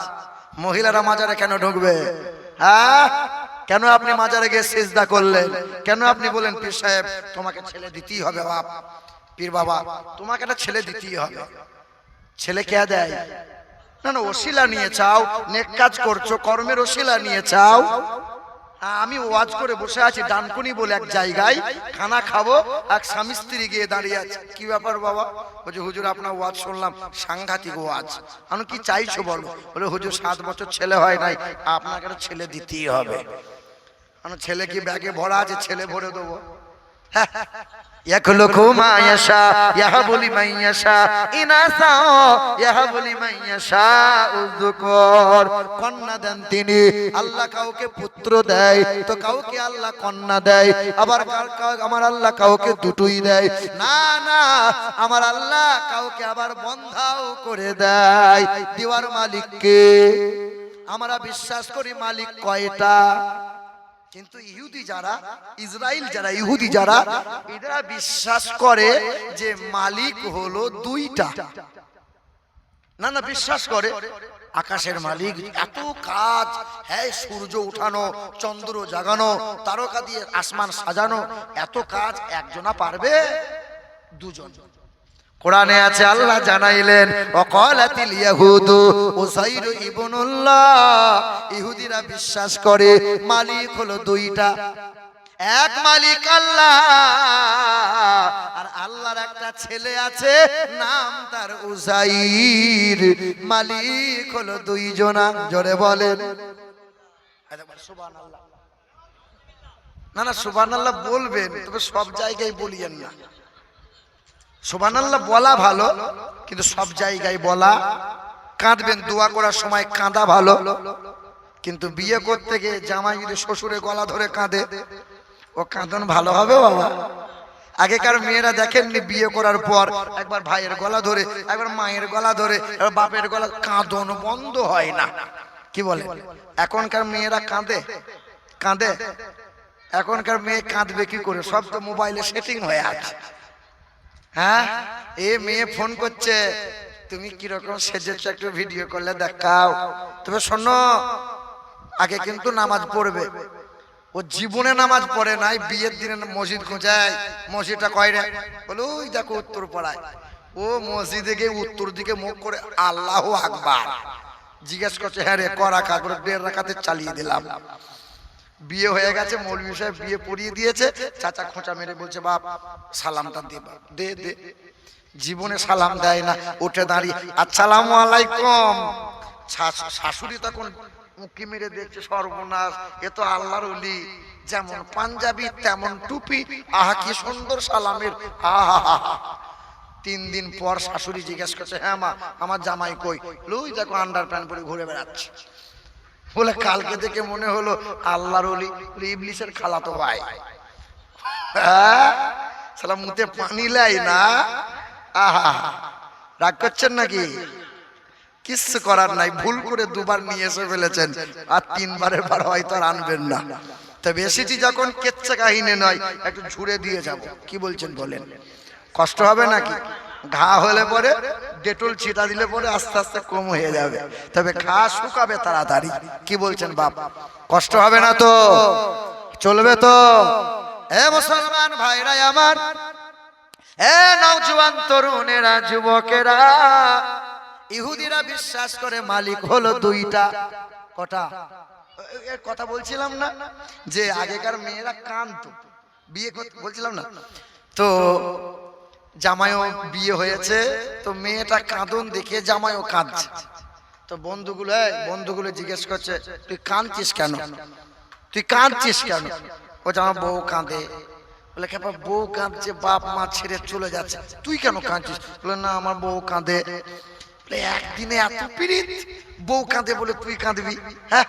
মহিলারা মাজারে কেন ঢুকবে? হ্যাঁ, কেন আপনি মাজারে গিয়ে সিজদা করলেন? কেন আপনি বলেন পীর সাহেব তোমাকে ছেলে দিতেই হবে? বাপ পীর বাবা তোমাকে একটা ছেলে দিতেই হবে। ছেলে কে দেয়? না না, ওসিলা নিয়ে চাও, নেক কাজ করছো, কর্মের ওসিলা নিয়ে চাও। আমি ওয়াজ করে বসে আছি ডানকুনি বলে এক জায়গায়, খানা খাবো, এক স্বামী স্ত্রী গিয়ে দাঁড়িয়ে আছে। কি ব্যাপার বাবা? বলছে হুজুর আপনার ওয়াজ শুনলাম, সাংঘাতিক ওয়াজ। আমি কি চাইছো বলো? বলে হুজুর 7 বছর ছেলে হয় নাই, আপনাকে ছেলে দিতেই হবে। ছেলে কি ব্যাগে ভরা আছে? ছেলে ভরে দেবো। ইয়াখলুকু মা ইয়াশা ইয়াহাবু লিমান ইয়াশা ইনাসা ইয়াহাবু লিমান ইয়াশা যুকুর। কন্যা দেন তিনি, আল্লাহ কাউকে পুত্র দেয় তো কাউকে আল্লাহ কন্যা দেয়, আবার আমার আল্লাহ কাউকে দুটোই দেয়। না না, আমার আল্লাহ কাউকে আবার বন্ধাও করে দেয়। দেওয়ার মালিক কে? আমরা বিশ্বাস করি মালিক কয়টা, কিন্তু ইহুদি যারা, ইসরাইল যারা, ইহুদি যারা, এরা বিশ্বাস করে যে মালিক হলো 2টা। না না, বিশ্বাস করে আকাশের মালিক, এত কাজ, হ্যাঁ সূর্য উঠানো, চন্দ্র জাগানো, তারকা দিয়ে আসমান সাজানো, এত কাজ একজনা পারবে? 2জন। কোরআনে আছে আল্লাহ জানাইলেন ওয়াকালাতিল ইয়াহুদু উযাইর ইবনুল্লাহ, ইহুদিরা বিশ্বাস করে মালিক হলো দুইটা, এক মালিক আল্লাহ, আর আল্লাহর একটা ছেলে আছে নাম তার উযাইর, মালিক হলো দুইজনা। জোরে বলেন সুবহানাল্লাহ। না না সুবহানাল্লাহ বলবেন, তবে সব জায়গায় বলিয়েন না। সুবহানাল্লাহ বলা ভালো, কিন্তু সব জায়গায় বলা, কাঁদবেন দোয়া করার সময় কাঁদা ভালো, কিন্তু বিয়ে করতে গিয়ে জামাই যদি শ্বশুরে গলা ধরে কাঁদে, ও কাঁদন ভালো হবে বাবা? আগেকার মেয়েরা দেখেননি বিয়ে করার পর একবার ভাইয়ের গলা ধরে, একবার মায়ের গলা ধরে, বাপের গলা, কাঁদন বন্ধ হয় না। কি বলে? এখনকার মেয়েরা কাঁদে? কাঁদে? এখনকার মেয়ে কাঁদবে কি করে? সব তো মোবাইলে সেটিং হয়ে আছে। হ্যাঁ, এ মেয়ে ফোন করছে, তুমি কিরকম সেজেছো একটু ভিডিও করলে দেখাও। তবে শোনো, আগে কিন্তু নামাজ পড়বে। ও জীবনে নামাজ পড়ে নাই, বিয়ের দিনে মসজিদ খোঁজায়। মসজিদটা কয় রে? বলো ওই দেখো উত্তর পাড়ায়। ও মসজিদে গিয়ে উত্তর দিকে মুখ করে আল্লাহু আকবার জিজ্ঞেস করছে, হ্যাঁ রে করা কাগরে 1.5 রাকাতে চালিয়ে দিলাম। বিয়ে হয়ে গেছে, মৌলভী সাহেব বিয়ে পড়িয়ে দিয়েছে, চাচা খোঁচা মেরে বলছে বাপ সালামটা দে, বাপ দে দে। জীবনে সালাম দেয় না, উঠে দাঁড়িয়ে আসসালামু আলাইকুম। শাশুড়ি তখন উঁকি মেরে দেখছে, সর্বনাশ, এ তো আল্লাহর ওলি, যেমন পাঞ্জাবি তেমন টুপি, আহা কি সুন্দর সালামের, আহা। 3 দিন পর শাশুড়ি জিজ্ঞেস করছে, হ্যাঁ মা আমার জামাই কই? লুই দেখো আন্ডার প্যান্ট পরে ঘুরে বেড়াচ্ছে। বলে কালকে দেখে মনে হলো আল্লাহর ওলি, ইবলিসের খালাতো ভাই। সালা মুতে পানি লাই না, আহা। রাগ করছেন নাকি? কিচ্ছু করার নাই, ভুল করে 2 বার নিয়ে এসে ফেলেছেন, আর 3 বারের বার হয়তো আর আনবেন না। তবে এসেছি যখন কেচ্ছা কাহিনী নয়, একটু ঝুড়ে দিয়ে যাব। কি বলছেন বলেন? কষ্ট হবে নাকি? ঘা হলে পরে ডেটল ছিটা দিলে পরে আস্তে আস্তে কম হয়ে যাবে, তবে ঘা শুকাবে তাড়াতাড়ি। কি বলছেন বাপ? কষ্ট হবে না তো? চলবে তো? এ মুসলমান ভাইরা আমার, এ নওজোয়ান তরুণেরা, যুবকেরা, ইহুদিরা বিশ্বাস করে মালিক হলো দুইটা। কটা? এর কথা বলছিলাম না যে আগেকার মেয়েরা কাঁদতো বিয়ে করতে, বলছিলাম না তো? জামাইও বিয়ে হয়েছে, তো মেয়েটা কাঁদন দেখে জামাইও কাঁদছে। তো বন্ধুগুলো জিজ্ঞেস করছে, তুই কাঁদছিস কেন? তুই কাঁদছিস কেন? ও আমার বউ কাঁদে। বলে কেন বউ কাঁদছে? বাপ মা ছেড়ে চলে যাচ্ছে, তুই কেন কাঁদছিস? বলে না আমার বউ কাঁদে। একদিনে এত পীড়িত, বউ কাঁদে বলে তুই কাঁদবি? হ্যাঁ,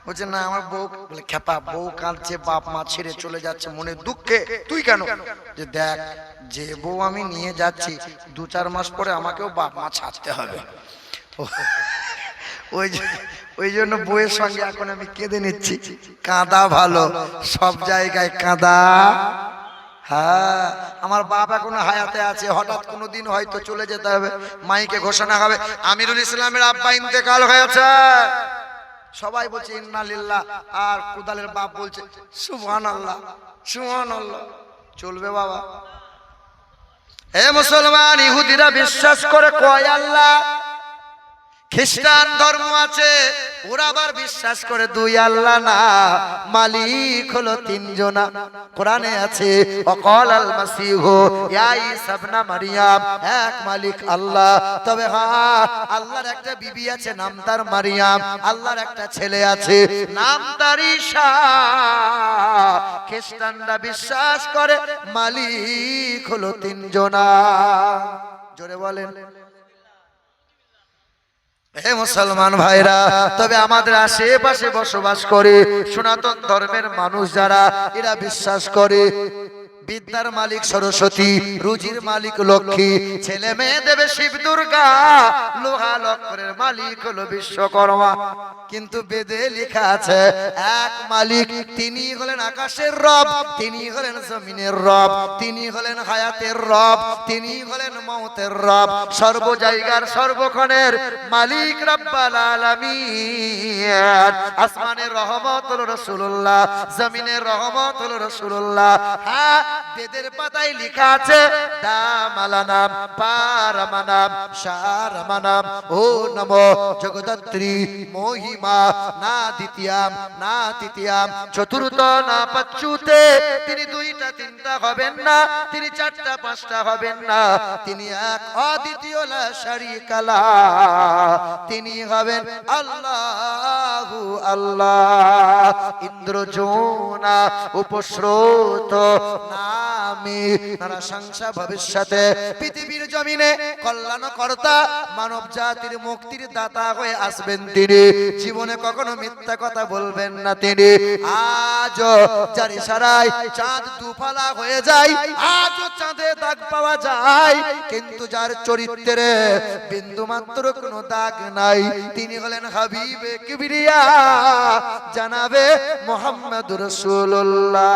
বলছে না আমার বউ। বলে খেপা, বউ কাঁদছে, বাপ মা ছেড়ে চলে যাচ্ছে মনে দুঃখে, তুই কেন? যে দেখ, যে বউ আমি নিয়ে যাচ্ছি 2-4 মাস পরে আমাকেও বাপ মা ছাড়তে হবে। ওই জন্য বউয়ের সঙ্গে এখন আমি কেঁদে নিচ্ছি। কাঁদা ভালো, সব জায়গায় কাঁদা। হ্যাঁ, আমার বাপ এখনো হায়াতে আছে, হঠাৎ কোনোদিন হয়তো চলে যেতে হবে, মাইকে ঘোষণা হবে আমিরুল ইসলামের আব্বা ইন্তেকাল হয়েছে। সবাই বলছে ইন্না লিল্লাহ, আর কুদালের বাপ বলছে সুবহানাল্লাহ সুবহানাল্লাহ। চলবে বাবা? হে মুসলমান, ইহুদিরা বিশ্বাস করে কয় আল্লাহ। খ্রিস্টান ধর্ম আছে, ওরা আবার বিশ্বাস করে 2 আল্লাহ না, মালিক হলো 3 জনা। কোরআনে আছে ওয়াকালাল মাসিহু ইয়া ঈসা ইবনে মারইয়াম, এক মালিক আল্লাহ। তবে হ্যাঁ, আল্লাহর একটা বিবি আছে নাম তার মারইয়াম, আল্লাহর একটা ছেলে আছে নাম তার ঈসা। খ্রিস্টানরা বিশ্বাস করে মালিক হলো 3 জনা। জোরে বলেন। হে মুসলমান ভাইরা, তবে আমাদের আশেপাশে বসবাস করে সনাতন ধর্মের মানুষ যারা, এরা বিশ্বাস করে বিদ্যার মালিক সরস্বতী, রুজির মালিক লক্ষ্মী, ছেলে মেয়ে দেবে শিব দুর্গা, লোহা লক্করের মালিক হলো বিশ্বকর্মা। কিন্তু বেদে লেখা আছে এক মালিক, তিনি হলেন আকাশের রব, তিনি হলেন জমিনের রব, তিনি হলেন হায়াতের রব, তিনি হলেন মওতের রব, সর্ব জায়গার সর্বক্ষণের মালিক রব্বাল আলামিন। আসমানের রহমত হলো রাসূলুল্লাহ, জমিনের রহমত হলো রাসূলুল্লাহ। হ্যাঁ, বেদের পাতায় লেখা আছে দামালানাম পারমানাম সারমানাম ও নমো জগদ্ধাত্রী মহিমা না দ্বিতীয়াম না তৃতীয়াম চতুর্থ না পঞ্চুতে। তিনি দুইটা তিনটা হবেন না, তিনি চারটা পাঁচটা হবেন না, তিনি এক অদ্বিতীয় লা শারীকা লাহ, তিনি হবেন আল্লাহু আল্লাহ। ইন্দ্রজোনা উপস্রোত নামে নানা সংসার ভবিষ্যতে পৃথিবীর জমিনে কল্যাণকর্তা মানব জাতির মুক্তির দাতা হয়ে আসবেন তিনি। জীবনে কখনো মিথ্যা কথা বলবেন না তিনি। আজ যার ইশারায় চাঁদ দুফালা হয়ে যায়, আজও চাঁদে দাগ পাওয়া যায়, কিন্তু যার চরিত্রে বিন্দু মাত্র কোনো দাগ নাই, তিনি হলেন হাবিবে কিবরিয়া জানাবে মুহাম্মদুর রাসূলুল্লাহ।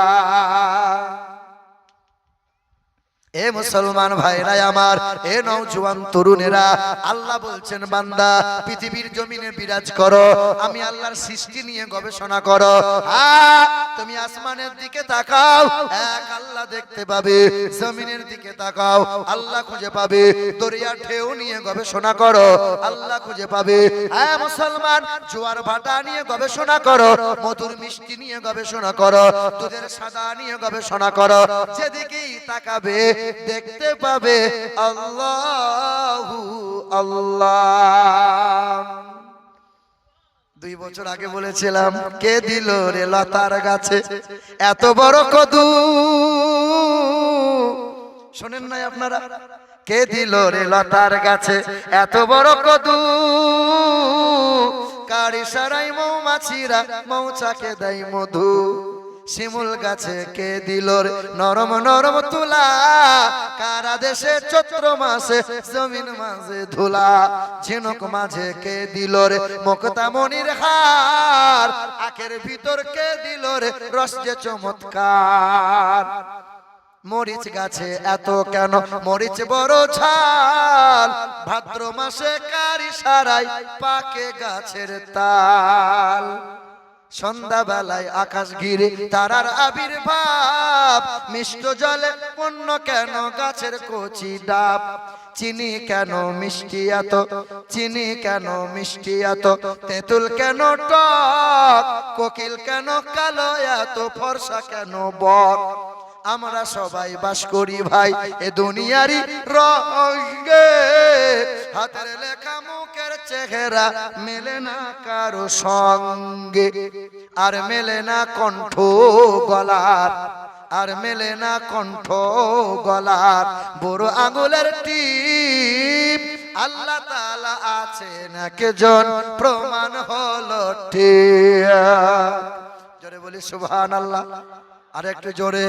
এ মুসলমান ভাইরা আমার, এ নওজোয়ান তরুণেরা, আল্লাহ বলছেন বান্দা পৃথিবীর জমিনে বিরাজ করো, আমি আল্লাহর সৃষ্টি নিয়ে গবেষণা করো। তুমি আসমানের দিকে তাকাও, এক আল্লাহ দেখতে পাবে, জমিনের দিকে তাকাও, আল্লাহ খুঁজে পাবে। দরিয়ার ঢেউ নিয়ে গবেষণা করো, আল্লাহ খুঁজে পাবে। হ্যাঁ মুসলমান, জোয়ার ভাটা নিয়ে গবেষণা করো, মধুর মিষ্টি নিয়ে গবেষণা করো, দুধের সাদা নিয়ে গবেষণা করো, যেদিকেই তাকাবে দেখতে পাবে আল্লাহু আল্লাহ। 2 বছর আগে বলেছিলাম, কে দিল রে লতার গাছে এত বড় কদু? শোনেন নাই আপনারা? কে দিল রে লতার গাছে এত বড় কদু? কার ইশারায় মৌমাছিরা মৌচাকে দেয় মধু। শিমুল গাছে কে দিল রে নরম নরম তুলা? কার আদেশে চৈত্র মাসে জমিন মাঝে ধুলা। ঝিনুক মাঝে কে দিল রে মুক্তামণির হার? আখের ভিতর কে দিল রে রস যে চমৎকার। মরিচ গাছে এত কেন মরিচ বড় ঝাল? ভাদ্র মাসে কার ইশারায় পাকে গাছের তাল। সন্ধ্যা বেলায় আকাশ ঘিরে তারার আবির্ভাব। মিষ্ট জলে পূর্ণ কেন গাছের কচি ডাব? চিনি কেন মিষ্টি এত, চিনি কেন মিষ্টি এত? তেঁতুল কেন টক? কোকিল কেন কালো এত? ফর্সা কেন বক? আমরা সবাই বাস করি ভাই এ দুনিয়ারই রঙে। হাতের লেখা মুখের চেহারা মেলে না কারো সঙ্গে, আর মেলে না কণ্ঠ গলার, আর মেলে না কণ্ঠ গলার। বড় আঙুলের টিপ আল্লাহ তাআলা আছেন একজন, প্রমাণ হলো ঠিক। জোরে বলি সুবহানাল্লাহ। আর একটু জোরে।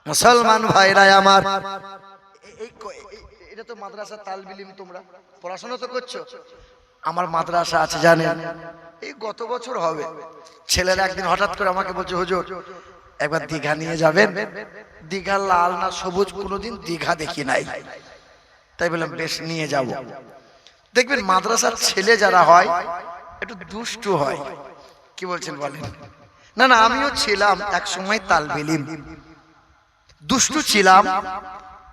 মুসলমান ভাইরা আমার, এটা তো মাদ্রাসা তালবিলিম, তোমরা পড়াশোনা তো করছো। আমার মাদ্রাসা আছে জানেন, এই গত বছর হবে, ছেলেরা একদিন হঠাৎ করে আমাকে বলছে, হুজুর একবার দীঘা নিয়ে যাবেন। দীঘা লাল না সবুজ, কোনোদিন দীঘা দেখি নাই, তাই বললাম বেশ নিয়ে যাব। দেখবেন মাদ্রাসার ছেলে যারা হয় একটু দুষ্টু হয়। কি বলছেন বলেন? না না, আমিও ছিলাম এক সময় তালবিলিম, দুষ্টু ছিলাম,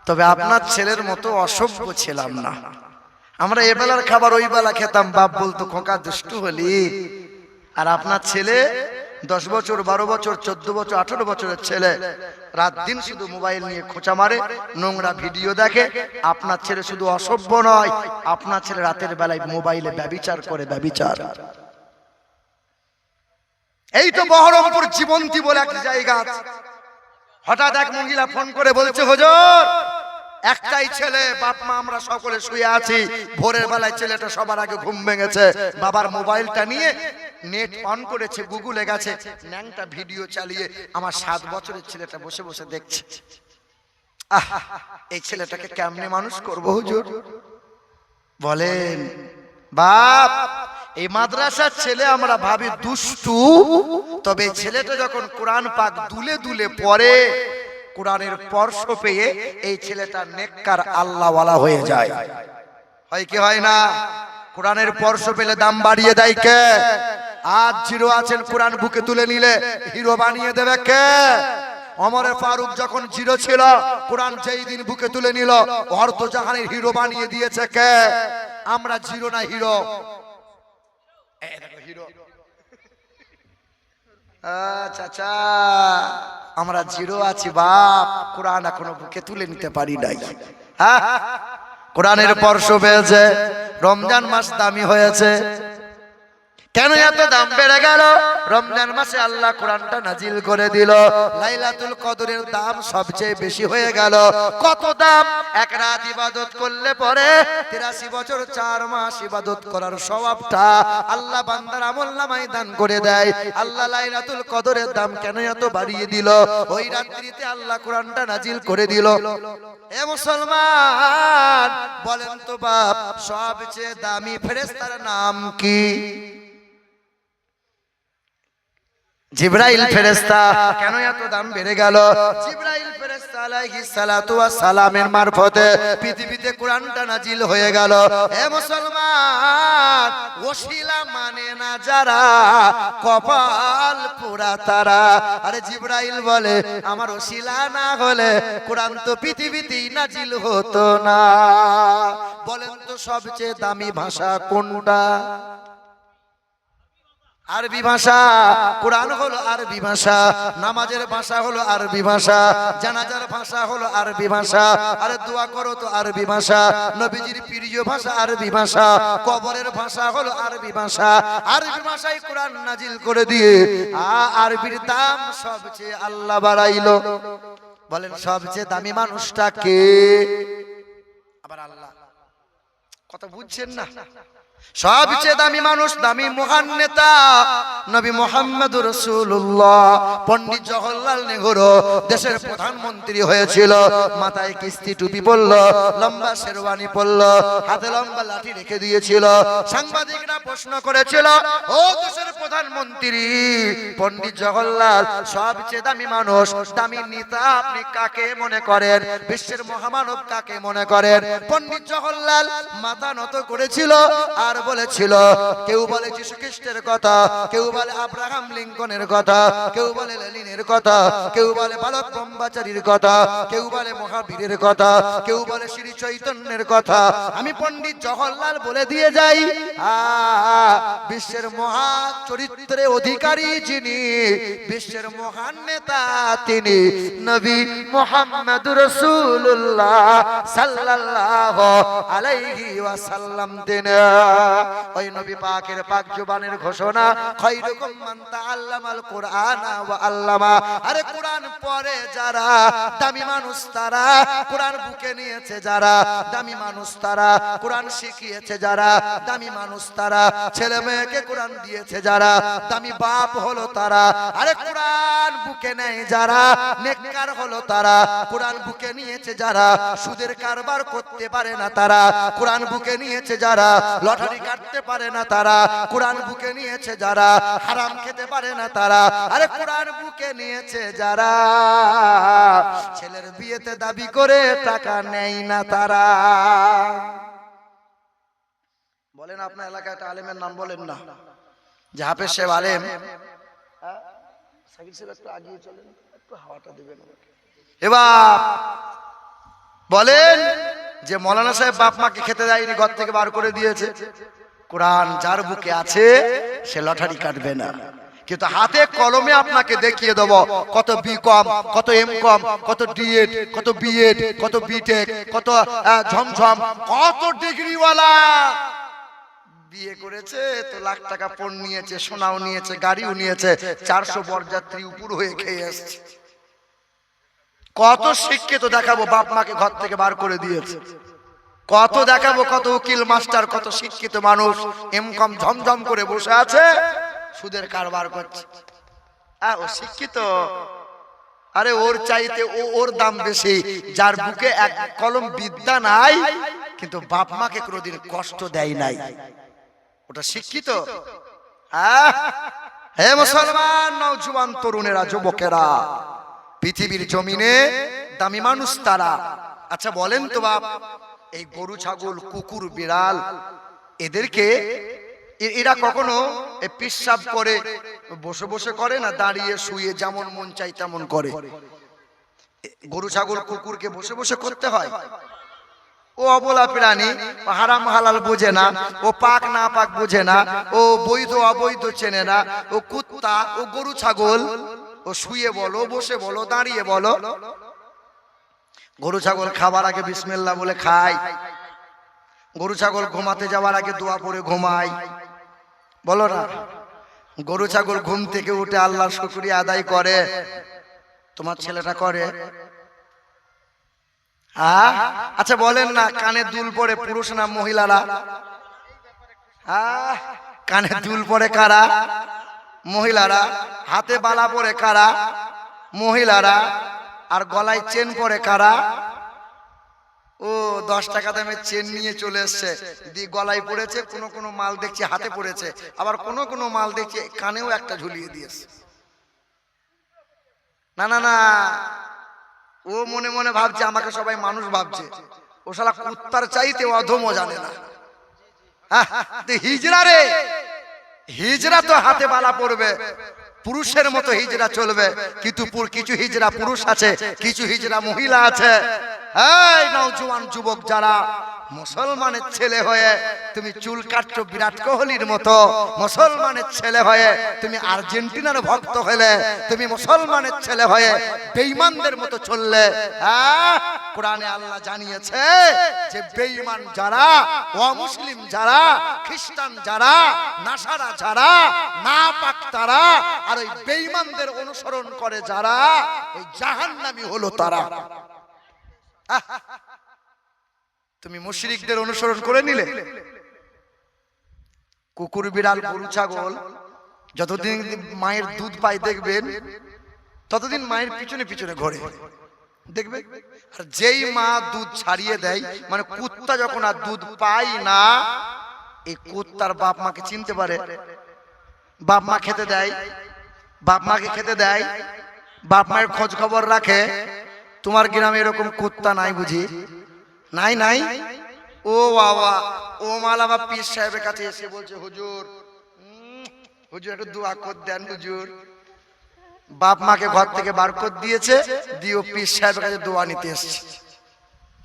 তবে আপনার ছেলের মতো অসভ্য ছিলাম না। আমরা এবেলার খাবার ওই বেলা খেতাম, বাপ বলতো খোকা দুষ্টু হলি। আর আপনার ছেলে 10 বছর 12 বছর 14 বছর 18 বছরের ছেলে রাত দিন শুধু মোবাইল নিয়ে খোঁচা মারে, নোংরা ভিডিও দেখে। আপনার ছেলে শুধু অসভ্য নয়, আপনার ছেলে রাতের বেলায় মোবাইলে ব্যভিচার করে, ব্যভিচার। এই তো বহরমপুর জীবন্তী বলে এক জায়গা, হঠাৎ এক মহিলা ফোন করে বলছে, হুজুর একটাই ছেলে, বাপ মা আমরা সকলে শুয়ে আছি, ভোরের বেলায় ছেলেটা সবার আগে ঘুম ভেঙেছে, বাবার মোবাইলটা নিয়ে নেট অন করেছে, গুগলে গেছে, ন্যাংটা ভিডিও চালিয়ে আমার 7 বছরের ছেলেটা বসে বসে দেখছে। এই ছেলেটাকে কেমনে মানুষ করবো হুজুর বলেন? বাপ, এই মাদ্রাসার ছেলে আমরা ভাবি দুষ্টু, তবে ছেলেটা যখন কোরআন পাক দুলে দুলে পড়ে, কোরআনের স্পর্শ পেয়ে এই ছেলেটা নেককার আল্লাহওয়ালা হয়ে যায়। হয় কি হয় না? কোরআনের স্পর্শ পেলে দাম বাড়িয়ে দেয় কে? আজ জিরো আছেন, কোরআন বুকে তুলে নিলে হিরো বানিয়ে দেবে কে? ওমর ফারুক যখন জিরো ছিল, কোরআন যেই দিন বুকে তুলে নিল, অর্ধ জাহানের হিরো বানিয়ে দিয়েছে কে? আমরা জিরো না হিরো? এই দেখো হিরো। চাচা আমরা জিরো আছি বাপ, কোরআন এখনো বুকে তুলে নিতে পারি নাই। কোরআনের স্পর্শ পেয়েছে, রমজান মাস দামি হয়েছে। কেন এত দাম বেড়ে গেল? রমজান মাসে আল্লাহ কোরআনটা নাজিল করে দিল। লাইলাতুল কদরের দাম সবচেয়ে বেশি হয়ে গেল। কত দাম? এক রাত ইবাদত করলে পরে 83 বছর 4 মাস ইবাদত করার সওয়াবটা আল্লাহ বান্দার আমলনামায় দান করে দেয়। আল্লাহ লাইলাতুল কদরের দাম কেন এত বাড়িয়ে দিল? ওই রাত্রিতে আল্লাহ কোরআনটা নাজিল করে দিল। এ মুসলমান বলেন তো বাপ, সবচেয়ে দামি ফেরেশতার নাম কি? জিবরাইল ফেরেশতা। কেন এত দাম বেড়ে গেল? জিবরাইল ফেরেশতা আলাইহিস সালাতু ওয়াস সালামের মারফতে পৃথিবীতে কোরআনটা নাজিল হয়ে গেল। হে মুসলমান, ওসিলা মানে না যারা, কপাল পোড়া তারা। আরে জিবরাইল বলে আমার ওসিলা না হলে কোরআন তো পৃথিবীতেই নাজিল হতো না। বলেন তো সবচেয়ে দামি ভাষা কোনটা? আরবি ভাষা। কোরআন হলো আরবি ভাষা, নামাজের ভাষা হলো আরবি ভাষা, জানাজার ভাষা হলো আরবি ভাষা, আরে দোয়া করো তো আরবি ভাষা, নবীজির প্রিয় ভাষা আরবি ভাষা, কবরের ভাষা হলো আরবি ভাষা। আরবি ভাষায় কোরআন নাজিল করে দিয়ে আরবির দাম সবচেয়ে আল্লাহ বাড়াইলো। বলেন সবচেয়ে দামি মানুষটা কে? আবার আল্লাহ। কথা বুঝছেন না? সবচেয়ে দামি মানুষ, দামি মহান নেতা নবী মুহাম্মদুর রাসূলুল্লাহ। পণ্ডিত জওহরলাল নেহরু দেশের প্রধানমন্ত্রী হয়েছিল। মাথায় কিস্তি টুপি পরল, লম্বা শেরওয়ানি পরল, হাতে লম্বা লাঠি রেখে দিয়েছিল। সাংবাদিকরা প্রশ্ন করেছিল, ও দেশের প্রধানমন্ত্রী পণ্ডিত জওহরলাল, সবচেয়ে দামি মানুষ, দামি নেতা আপনি কাকে মনে করেন? বিশ্বের মহামানব কাকে মনে করেন? পণ্ডিত জওহরলাল মাথা নত করেছিল আর বলেছিল, কেউ বলে যীশু খ্রিস্টের কথা, কেউ বলে আব্রাহাম লিঙ্কনের কথা, কেউ বলে লেনিনের কথা, কেউ বলে বালক ব্রহ্মচারীর কথা, কেউ বলে মহাবীরের কথা, কেউ বলে শ্রী চৈতন্যের কথা। আমি পণ্ডিত জওহরলাল বলে দিয়ে যাই, বিশ্বের মহা চরিত্রের অধিকারী যিনি, বিশ্বের মহান নেতা তিনি নবী মুহাম্মদুর রাসূলুল্লাহ সাল্লাল্লাহু আলাইহি ওয়াসাল্লাম। তিনি ওই নবী পাকের পাক জবানের ঘোষণা, খায়রুকুম মান তাআল্লামাল কুরআনা ওয়া আল্লামা। আরে কোরআন পড়ে যারা দামি মানুষ তারা, কোরআন বুকে নিয়েছে যারা দামি মানুষ তারা, কোরআন শিখিয়েছে যারা দামি মানুষ তারা, ছেলে মেয়েকে কোরআন দিয়েছে যারা দামি বাপ হলো তারা। আরে কোরআন বুকে নেয় যারা নেককার হলো তারা, কোরআন বুকে নিয়েছে যারা সুদের কারবার করতে পারে না তারা, কোরআন বুকে নিয়েছে যারা লটারি কাটতে পারে না তারা, কোরআন বুকে নিয়েছে যারা হারাম খেতে পারে না তারা, আরে কোরআন বুকে নিয়েছে যারা ছেলের বিয়েতে দাবি করে টাকা নেয় না তারা। বলেন আপনার এলাকায় একটা আলেমের নাম বলেন না, যে হাফেজ সাহেব আলেম। সাকিব সাহেব একটু আগিয়ে চলেন, একটু হাওয়াটা দিবেন। এবার বলেন যে মৌলানা সাহেব বাপ মাকে খেতে দেয়নি, ঘর থেকে বার করে দিয়েছে। কোরআন যার বুকে আছে সে লটারি কাটবে না। কিন্তু হাতে কলমে আপনাকে দেখিয়ে দেব কত বিকম, কত এমকম, কত ডিএড, কত বিএড, কত বিটেক, কত ঝমঝম, কত ডিগ্রিওয়ালা বিয়ে করেছে তো লাখ টাকা পণ নিয়েছে, সোনাও নিয়েছে, গাড়িও নিয়েছে, 400 বরযাত্রী উপর হয়ে খেয়ে আসছে। কত শিক্ষিত দেখাবো বাপ মাকে ঘর থেকে বার করে দিয়েছে। কত দেখাবো কত উকিল মাস্টার, কত শিক্ষিত মানুষ এমকম ঝমঝম করে বসে আছে, সুদের কারবার করছে। ও শিক্ষিত, আরে ওর চাইতে ওর দাম বেশি, যার বুকে এক কলম বিদ্যা নাই কিন্তু বাপ মাকে কোনোদিন কষ্ট দেয় নাই, ওটা শিক্ষিত। হে মুসলমান নওজোয়ান তরুণেরা, যুবকেরা, পৃথিবীর জমিনে দামি মানুষ তারা। আচ্ছা বলেন তো বাপ, এই গরু ছাগল কুকুর বিড়াল এদেরকে এরা কখনো পেশাব করে বসে বসে করে না দাঁড়িয়ে শুয়ে যেমন মন চাই তেমন করে? গরু ছাগল কুকুরকে বসে বসে করতে হয়? ও অবলা প্রাণী, ও হারাম হালাল বোঝে না, ও পাক না পাক বোঝে না, ও বৈধ অবৈধ চেনে না। ও কুত্তা, ও গরু ছাগল, ও শুয়ে বলো, বসে বলো, দাঁড়িয়ে বলো, গরু ছাগল খাবার আগে বিসমিল্লাহ বলে খায়। গরু ছাগল ঘুমাতে যাওয়ার আগে দোয়া পড়ে ঘুমায়, বলো না? গরু ছাগল ঘুম থেকে উঠে আল্লাহর শুকরিয়া আদায় করে। তোমার ছেলেটা করে? আচ্ছা বলেন না, কানে দুল পরে পুরুষ না মহিলারা? কানে দুল পরে কারা? মহিলারা। হাতে বালা পরে কারা? মহিলারা। আর গলায় চেন পরে কারা? ও 10 টাকা দামের চেন নিয়ে চলে এসছে, গলায় পড়েছে, কোনো কোনো মাল দেখছি হাতে পড়েছে, আবার কোনো কোনো মাল দেখছি কানেও একটা ঝুলিয়ে দিয়েছে। না না না, ও মনে মনে ভাবছে আমাকে সবাই মানুষ ভাবছে, ও শালা কুত্তার চাইতে অধমও জানে না। হিজড়া রে, হিজড়া তো হাতে বালা পড়বে, পুরুষের মতো হিজড়া চলবে, কিন্তু কিছু হিজড়া পুরুষ আছে, কিছু হিজড়া মহিলা আছে। এই নওজোয়ান যুবক যারা মুসলমানের ছেলে হয়ে তুমি চুল কাটছো বিরাট কোহলির মতো, মুসলমানের ছেলে হয়ে তুমি আর্জেন্টিনার ভক্ত হলে, তুমি মুসলমানের ছেলে হয়ে বেঈমানদের মতো চললে, কোরআনে আল্লাহ জানিয়েছে যে বেঈমান যারা, অমুসলিম যারা, খ্রিস্টান যারা, নাসারা যারা, নাপাক তারা, আর ওই বেঈমানদের অনুসরণ করে যারা, ওই জাহান্নামী হলো তারা। তুমি মুশরিকদের অনুসরণ করে নিলে। কুকুর বিড়াল গরু ছাগল যতদিন মায়ের দুধ পায় দেখবেন, ততদিন মায়ের পিছনে পিছনে ঘোরে, দেখবে। আর যেই মা দুধ ছাড়িয়ে দেয়, মানে কুত্তা যখন আর দুধ পায় না, এই কুত্তার বাপ মাকে চিনতে পারে। বাপ মা খেতে দেয়, বাপ মাকে খেতে দেয়, বাপ মায়ের খোঁজ খবর রাখে। তোমার গ্রামে এরকম কুত্তা নাই বুঝি? নাই নাই। ও বাবা, ও মালাবা পীর সাহেবের কাছে এসে বলছে, হুজুর হুজুর একটু দোয়া করে দেন হুজুর। বাপ মাকে ঘর থেকে বার করে দিয়েছে, দিয়ে পীর সাহেবের কাছে দোয়া নিতে এসছে।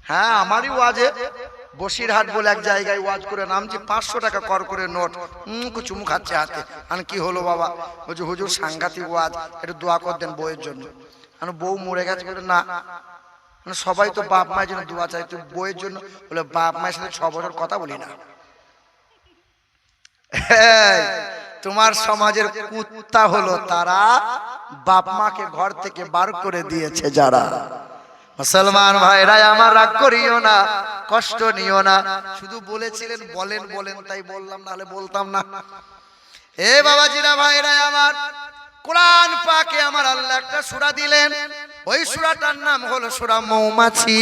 হ্যাঁ, আমারই ওয়াজে বসিরহাট বলে এক জায়গায় ওয়াজ করে নামছি, 500 টাকা কর করে নোট, চুমু খাচ্ছে হাতে। আর কি হলো বাবা? বলছে হুজুর সাংঘাতিক ওয়াজ, একটু দোয়া করে দেন বউয়ের জন্য। বউ মরে গেছে। না, সবাই তো বাপ মায়ের জন্য দোয়া চাই, তুই বউয়ের জন্য? বলে বাপ মায়ের সাথে 6 বছর কথা বলি না। তোমার সমাজের কুত্তা হলো তারা, বাপ মাকে ঘর থেকে বার করে দিয়েছে যারা। মুসলমান ভাইরা আমার, রাগ করিও না, কষ্ট নিও না। শুধু বলেছিলেন বলেন বলেন তাই বললাম, নাহলে বলতাম না। এ বাবাজিরা ভাইরা আমার, কোরআন পাকে আমার আল্লাহ একটা সূরা দিলেন, ওই সূরাটার নাম হলো সূরা মৌমাছি।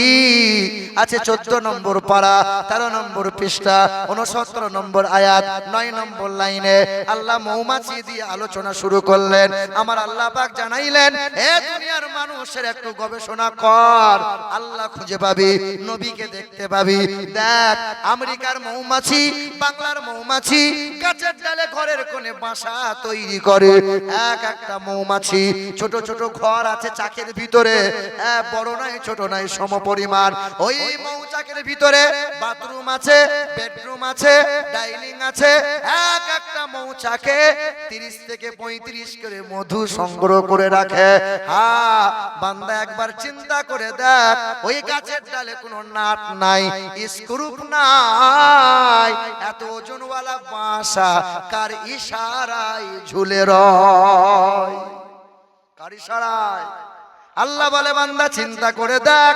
আছে 14 নম্বর পারা, 13 নম্বর পৃষ্ঠা, 69 নম্বর আয়াত, 9 নম্বর লাইনে আল্লাহ মৌমাছি দিয়ে আলোচনা শুরু করলেন। আমার আল্লাহ পাক জানাইলেন, এ দুনিয়ার মানুষের একটু গবেষণা কর, আল্লাহ খুঁজে পাবি, নবীকে দেখতে পাবি। দেখ, আমেরিকার মৌমাছি, বাংলার মৌমাছি গাছের ডালে ঘরের কোণে বাসা তৈরি করে। এক একটা মৌমাছি ছোট ছোট ঘর আছে চাকের ভিতরে, বড় নাই ছোট নাই সমপরিমাণ। ওই মৌচাকের ভিতরে বাথরুম আছে, বেডরুম আছে, ডাইনিং আছে। এক একটা মৌচাকে 30 থেকে 35 করে মধু সংগ্রহ করে রাখে। হ্যাঁ বান্দা, একবার চিন্তা করে দেখ, ওই গাছের ডালে কোনো নাট নাই, স্ক্রু নাই, এত ওজনওয়ালা বাসা কার ইশারায় ঝুলে রয়? কার ইশারায়? আল্লাহ বলে, বান্দা চিন্তা করে দেখ,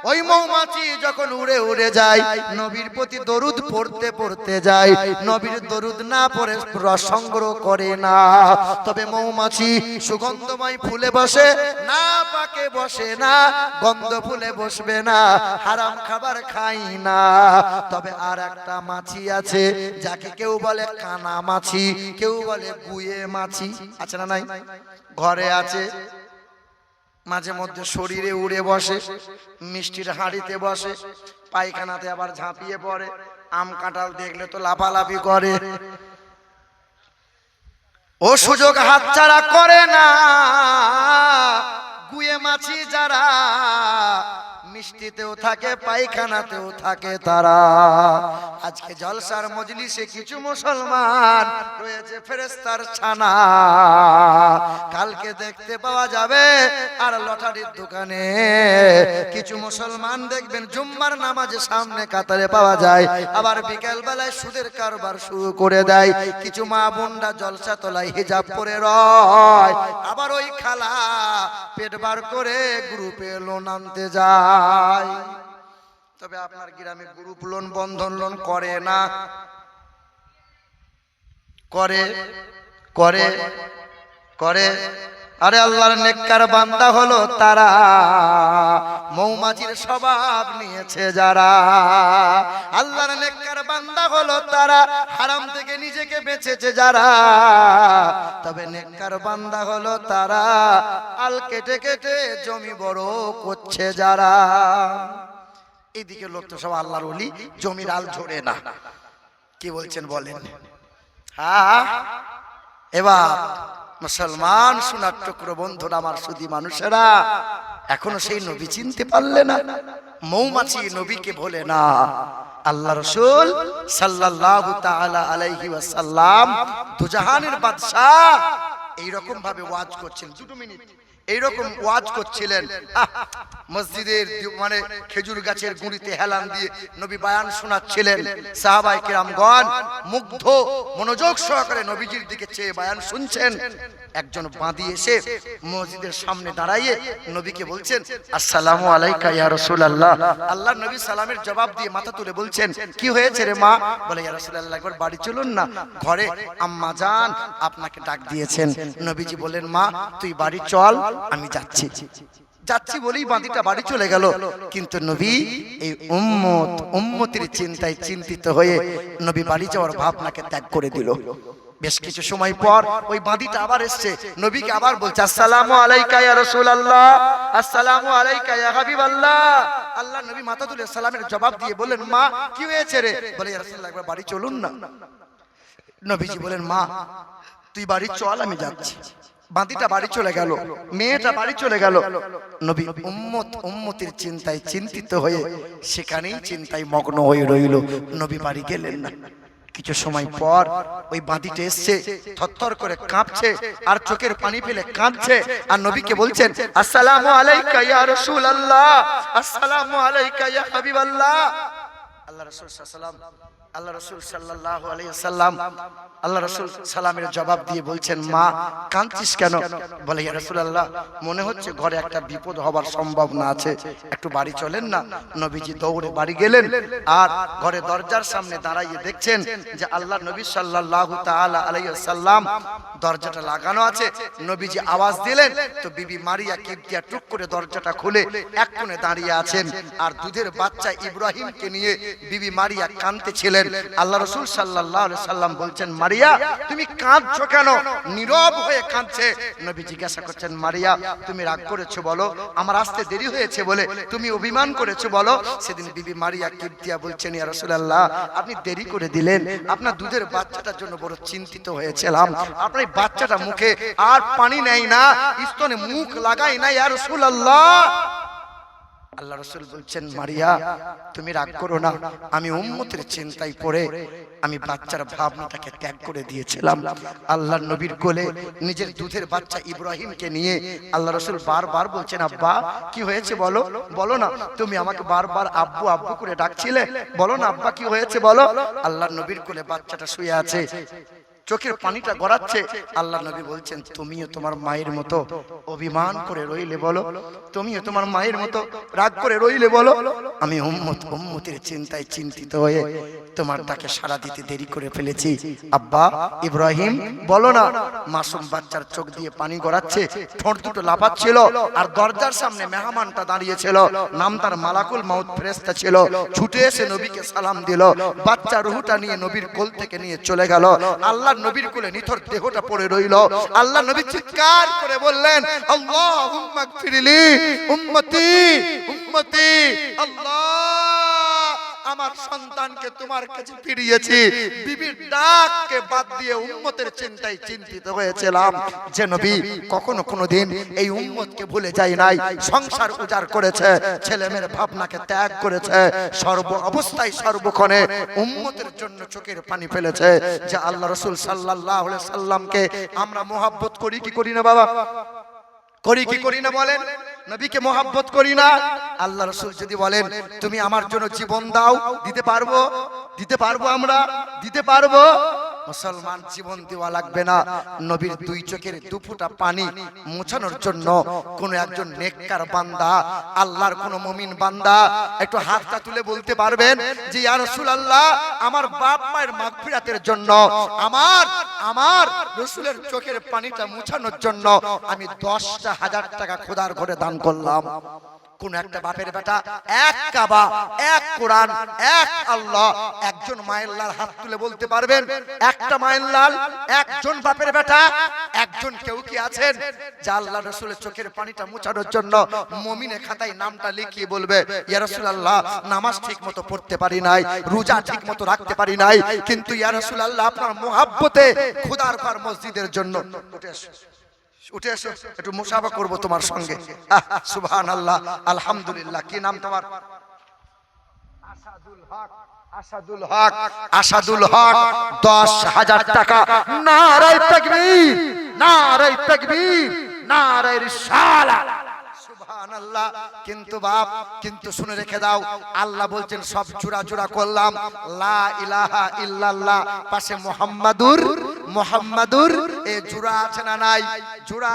ওই মৌমাছি যখন উড়ে উড়ে যায়, নবীর প্রতি দরুদ পড়তে পড়তে যায়, নবীর দরুদ না পড়ে রস সংগ্রহ করে না। তবে মৌমাছি সুগন্ধময় ফুলে বসে না, পাকে বসে না, গন্ধ ফুলে বসবে না, হারাম খাবার খাই না। তবে আর একটা মাছি আছে, যাকে কেউ বলে কানা মাছি, কেউ বলে গুয়ে মাছি। আছে না নাই? ঘরে আছে, মাঝে মধ্যে শরীরে উড়ে বসে, মিষ্টির হাঁড়িতে বসে, পায়খানাতে আবার ঝাঁপিয়ে পড়ে, আম কাঁঠাল দেখলে তো লাফালাফি করে। ও সুযোগ হাতছাড়া করে না, গুয়ে মাছি যারা মিষ্টিতেও থাকে পায়খানাতেও থাকে তারা। আজকে জলসার মজলিসে কিছু মুসলমান রয়েছে ফেরেশতার ছানা, কালকে দেখতে পাওয়া যাবে। আর লটারির দোকানে কিছু মুসলমান দেখবেন জুম্মার নামাজে সামনে কাতারে পাওয়া যায়, আবার বিকেল বেলায় সুদের কারবার শুরু করে দেয়। কিছু মা বোনরা জলসা তলায় হিজাব পরে রয়, আবার ওই খালা পেট বার করে গ্রুপে লোন আনতে যায়। তবে আপনার গ্রামে গ্রুপ লোন বন্ধন লোন করে না? করে করে করে আরে আল্লাহর নেককার বান্দা হলো তারা, মৌমাছির স্বভাব নিয়েছে যারা। আল্লাহর নেককার বান্দা হলো তারা, হারাম থেকে নিজেকে বেঁচেছে যারা। তবে নেককার বান্দা হলো তারা, আল কেটে কেটে জমি বড় করছে যারা। এইদিকে লোক তো সব আল্লাহর ওলি, জমির আল ঝরে না। কি বলছেন বলেন? হ্যাঁ, এবার মুসলমান সোনার টুকরো বন্ধুরা, আমার সুধী মানুষেরা, এখনো সেই নবী চিনতে পারলে না? মৌমাছি নবীকে বলে না। আল্লাহ রাসূল সাল্লাল্লাহু তাআলা আলাইহি ওয়াসাল্লাম দুজাহানের বাদশা এইরকম ভাবে ওয়াজ করছেন। 2 মিনিট এইরকম ওয়াজ করছিলেন। মসজিদের মানে খেজুর গাছের গুঁড়িতে হেলান দিয়ে নবী বয়ান শোনাচ্ছিলেন। সাহাবায়ে কেরামগণ মুগ্ধ মনোযোগ সহকারে নবীজির দিকে চেয়ে বয়ান শুনছেন। একজন বাঁধি এসে মসজিদের সামনে দাঁড়িয়ে নবীকে বলছেন, আসসালামু আলাইকা ইয়া রাসূলুল্লাহ। আল্লাহর নবী সালামের জবাব দিয়ে মাথা তুলে বলছেন, কি হয়েছে রে মা? বলে, ইয়া রাসূলুল্লাহ একবার বাড়ি চলুন না, ঘরে আম্মা জান আপনাকে ডাক দিয়েছেন। নবীজি বলেন, মা তুই বাড়ি চল, আমি যাচ্ছি। যাচ্ছি বলেই বাঁধিটা বাড়ি চলে গেল। কিন্তু নবী এই উম্মতের চিন্তায় চিন্তিত হয়ে নবী বাড়ি যাওয়ার ভাবনাকে ত্যাগ করে দিল। বেশ কিছু সময় পর ওই বাঁধিটা আবার এসছে, নবীকে আবার বলছে, আসসালামু আলাইকা ইয়া রাসূলুল্লাহ, আসসালামু আলাইকা ইয়া হাবিবাল্লাহ। আল্লাহ নবী মাথা তুলে সালামের জবাব দিয়ে বললেন, মা কি হয়েছে রে? বলে, ইয়া রাসূলুল্লাহ একবার বাড়ি চলুন না। নবীজি বলেন, মা তুই বাড়ি চল, আমি যাচ্ছি। বাঁধিটা বাড়ি চলে গেল, মেয়েটা বাড়ি চলে গেল। নবী উম্মতের চিন্তায় চিন্তিত হয়ে সেখানেই চিন্তায় মগ্ন হয়ে রইল। নবী বাড়ি গেলেন না। কিছু সময় পর ওই বাঁধিটা এসছে, থরথর করে কাঁপছে আর চোখের পানি ফেলে কাঁদছে, আর নবীকে বলছেন, আসসালামু আলাইকা ইয়া রাসূলুল্লাহ, আসসালামু আলাইকা ইয়া হাবিবাল্লাহ। আল্লাহ রাসূল সাল্লাল্লাহু আলাইহি ওয়াসাল্লাম আল্লাহ রাসূল সালামের জবাব দিয়ে বলছেন, মা কাঁদছিস কেন? বলে, ইয়া রাসূলুল্লাহ মনে হচ্ছে ঘরে একটা বিপদ হবার সম্ভাবনা আছে, একটু বাড়ি চলেন না। নবীজি দৌড়ে বাড়ি গেলেন আর ঘরে দরজার সামনে দাঁড়িয়ে দেখছেন যে আল্লাহ নবী সাল্লাল্লাহু তাআলা আলাইহি ওয়াসাল্লাম দরজাটা লাগানো আছে। নবীজি আওয়াজ দিলেন তো বিবি মারিয়া কিবতিয়া টুক করে দরজাটা খুলে এক কোণে দাঁড়িয়ে আছেন, আর দুধের বাচ্চা ইব্রাহিমকে নিয়ে বিবি মারিয়া কাঁদতেছিলেন। আল্লাহ রাসূল সাল্লাল্লাহু আলাইহি সাল্লাম বলছেন, মারিয়া তুমি কাঁদছো কেন? নীরব হয়ে কাঁদছে। নবী জিজ্ঞাসা করছেন, মারিয়া তুমি রাগ করেছো বলো, আমার আসতে দেরি হয়েছে বলে তুমি অভিমান করেছো বলো। সেদিন বিবি মারিয়া কিবতিয়া বলছেন, ইয়া রাসূলুল্লাহ আপনি দেরি করে দিলেন, আপনার দুধের বাচ্চাটার জন্য বড় চিন্তিত হয়েছিলাম। আপনার বাচ্চাটা মুখে আর পানি নেয় না, স্তনে মুখ লাগাই না, ইয়া রাসূলুল্লাহ। আল্লাহ রাসূল বলছেন, মারিয়া তুমি রাগ করো না, আমি উম্মতের চিন্তায় পড়ে আমি বাচ্চার ভাবনাটাকে ত্যাগ করে দিয়েছিলাম। আল্লাহর নবীর কোলে নিজের দুধের বাচ্চা ইব্রাহিমকে নিয়ে আল্লাহ রাসূল বারবার বলছেন, আব্বা কি হয়েছে বলো, বলো না, তুমি আমাকে বারবার আব্বু আব্বু করে ডাকছিলে, বলো না আব্বা কি হয়েছে বলো। আল্লাহর নবীর কোলে বাচ্চাটা শুয়ে আছে, চোখের পানিটা গড়াচ্ছে। আল্লাহ নবী বলছেন, তুমিও তোমার মায়ের মতো অভিমান করে রইলে বলো, তুমিও তোমার মায়ের মতো রাগ করে রইলে বলো। আমি উম্মতের চিন্তায় চিন্তিত হয়ে তোমার ডাকে সাড়া দিতে দেরি করে ফেলেছি। আব্বা ইব্রাহিম বলো না। মাসুম বাচ্চার চোখ দিয়ে পানি গড়াচ্ছে, ঠোঁট দুটো লাফাচ্ছিল, আর দরজার সামনে মেহমানটা দাঁড়িয়েছিল, নাম তার মালাকুল মাউত ফেরেশতা ছিল। ছুটে এসে নবীকে সালাম দিল, বাচ্চা রুহটা নিয়ে নবীর কোল থেকে নিয়ে চলে গেল। আল্লাহ নবীর কোলে নিথর দেহটা পড়ে রইল। আল্লাহ নবী চিৎকার করে বললেন, আল্লাহুম্মা গফিরলি উম্মতি উম্মতি। আল্লাহ আমার সন্তানকে তোমার কাছে ফিরিয়েছি, বিবির ডাককে বাদ দিয়ে উম্মতের চিন্তায় চিন্তিত হয়েছিলাম যে নবী কখনো কোনোদিন এই উম্মতকে ভুলে যায় নাই, সংসার উজাড় করেছে, ছেলেমেয়ের ভাবনাকে ত্যাগ করেছে, সর্ব অবস্থায় সর্বক্ষণে উম্মতের জন্য চোখের পানি ফেলেছে। যে আল্লাহ রাসূল সাল্লাল্লাহু আলাইহি সাল্লামকে আমরা মোহাব্বত করি কি করি না বাবা? করি কি করি না বলেন? নবীকে মোহাব্বত করি না? আল্লাহ রাসূল যদি বলেন তুমি আমার জন্য জীবন দাও, দিতে পারবো? দিতে পারবো? আমরা দিতে পারবো? মুসলমান জীবন দেওয়া লাগবে না, নবীর দুই চোখের দুফোঁটা পানি মোছানোর জন্য কোন একজন নেককার বান্দা, আল্লাহর কোন মুমিন বান্দা একটু হাতটা তুলে বলতে পারবেন যে ইয়া রাসূলুল্লাহ আমার বাপ মায়ের মাগফিরাতের জন্য, আমার রাসূলের চোখের পানিটা মোছানোর জন্য আমি 10,000 টাকা খোদার ঘরে দান করলাম। কোন একটা বাপের বেটা এক কাবা, এক কোরআন, এক আল্লাহ, একজন মায়ের লাল হাত তুলে বলতে পারবেন? একটা মায়ের লাল, একজন বাপের বেটা, একজন কেউ কি আছেন যে আল্লাহ রাসূলের চোখের পানিটা মোছানোর জন্য মুমিনের খাতায় নামটা লিখিয়ে বলবে ইয়া রাসূলুল্লাহ নামাজ ঠিকমতো পড়তে পারি নাই, রোজা ঠিকমতো রাখতে পারি নাই, কিন্তু ইয়া রাসূলুল্লাহ আপনার মুহাব্বতে খোদার ঘর মসজিদের জন্য উঠে এসো, একটু মুসাফা করবো তোমার সঙ্গে। সুবহানাল্লাহ, আলহামদুলিল্লাহ। কি নাম তোমার? আসাদুল হক। আসাদুল হক, আসাদুল হক 10,000 টাকা। নারায়ে তাকবীর, নারায়ে তাকবীর, নারায়ে রিসালাত। সুবহানাল্লাহ। কিন্তু বাপ, কিন্তু শুনে রেখে দাও, আল্লাহ বলছেন সব জোড়া জোড়া করলাম, লা ইলাহা ইল্লাল্লাহ, পাশে মুহাম্মাদুর, মুহাম্মাদুর, এ জোড়া আছে না নাই? জোড়া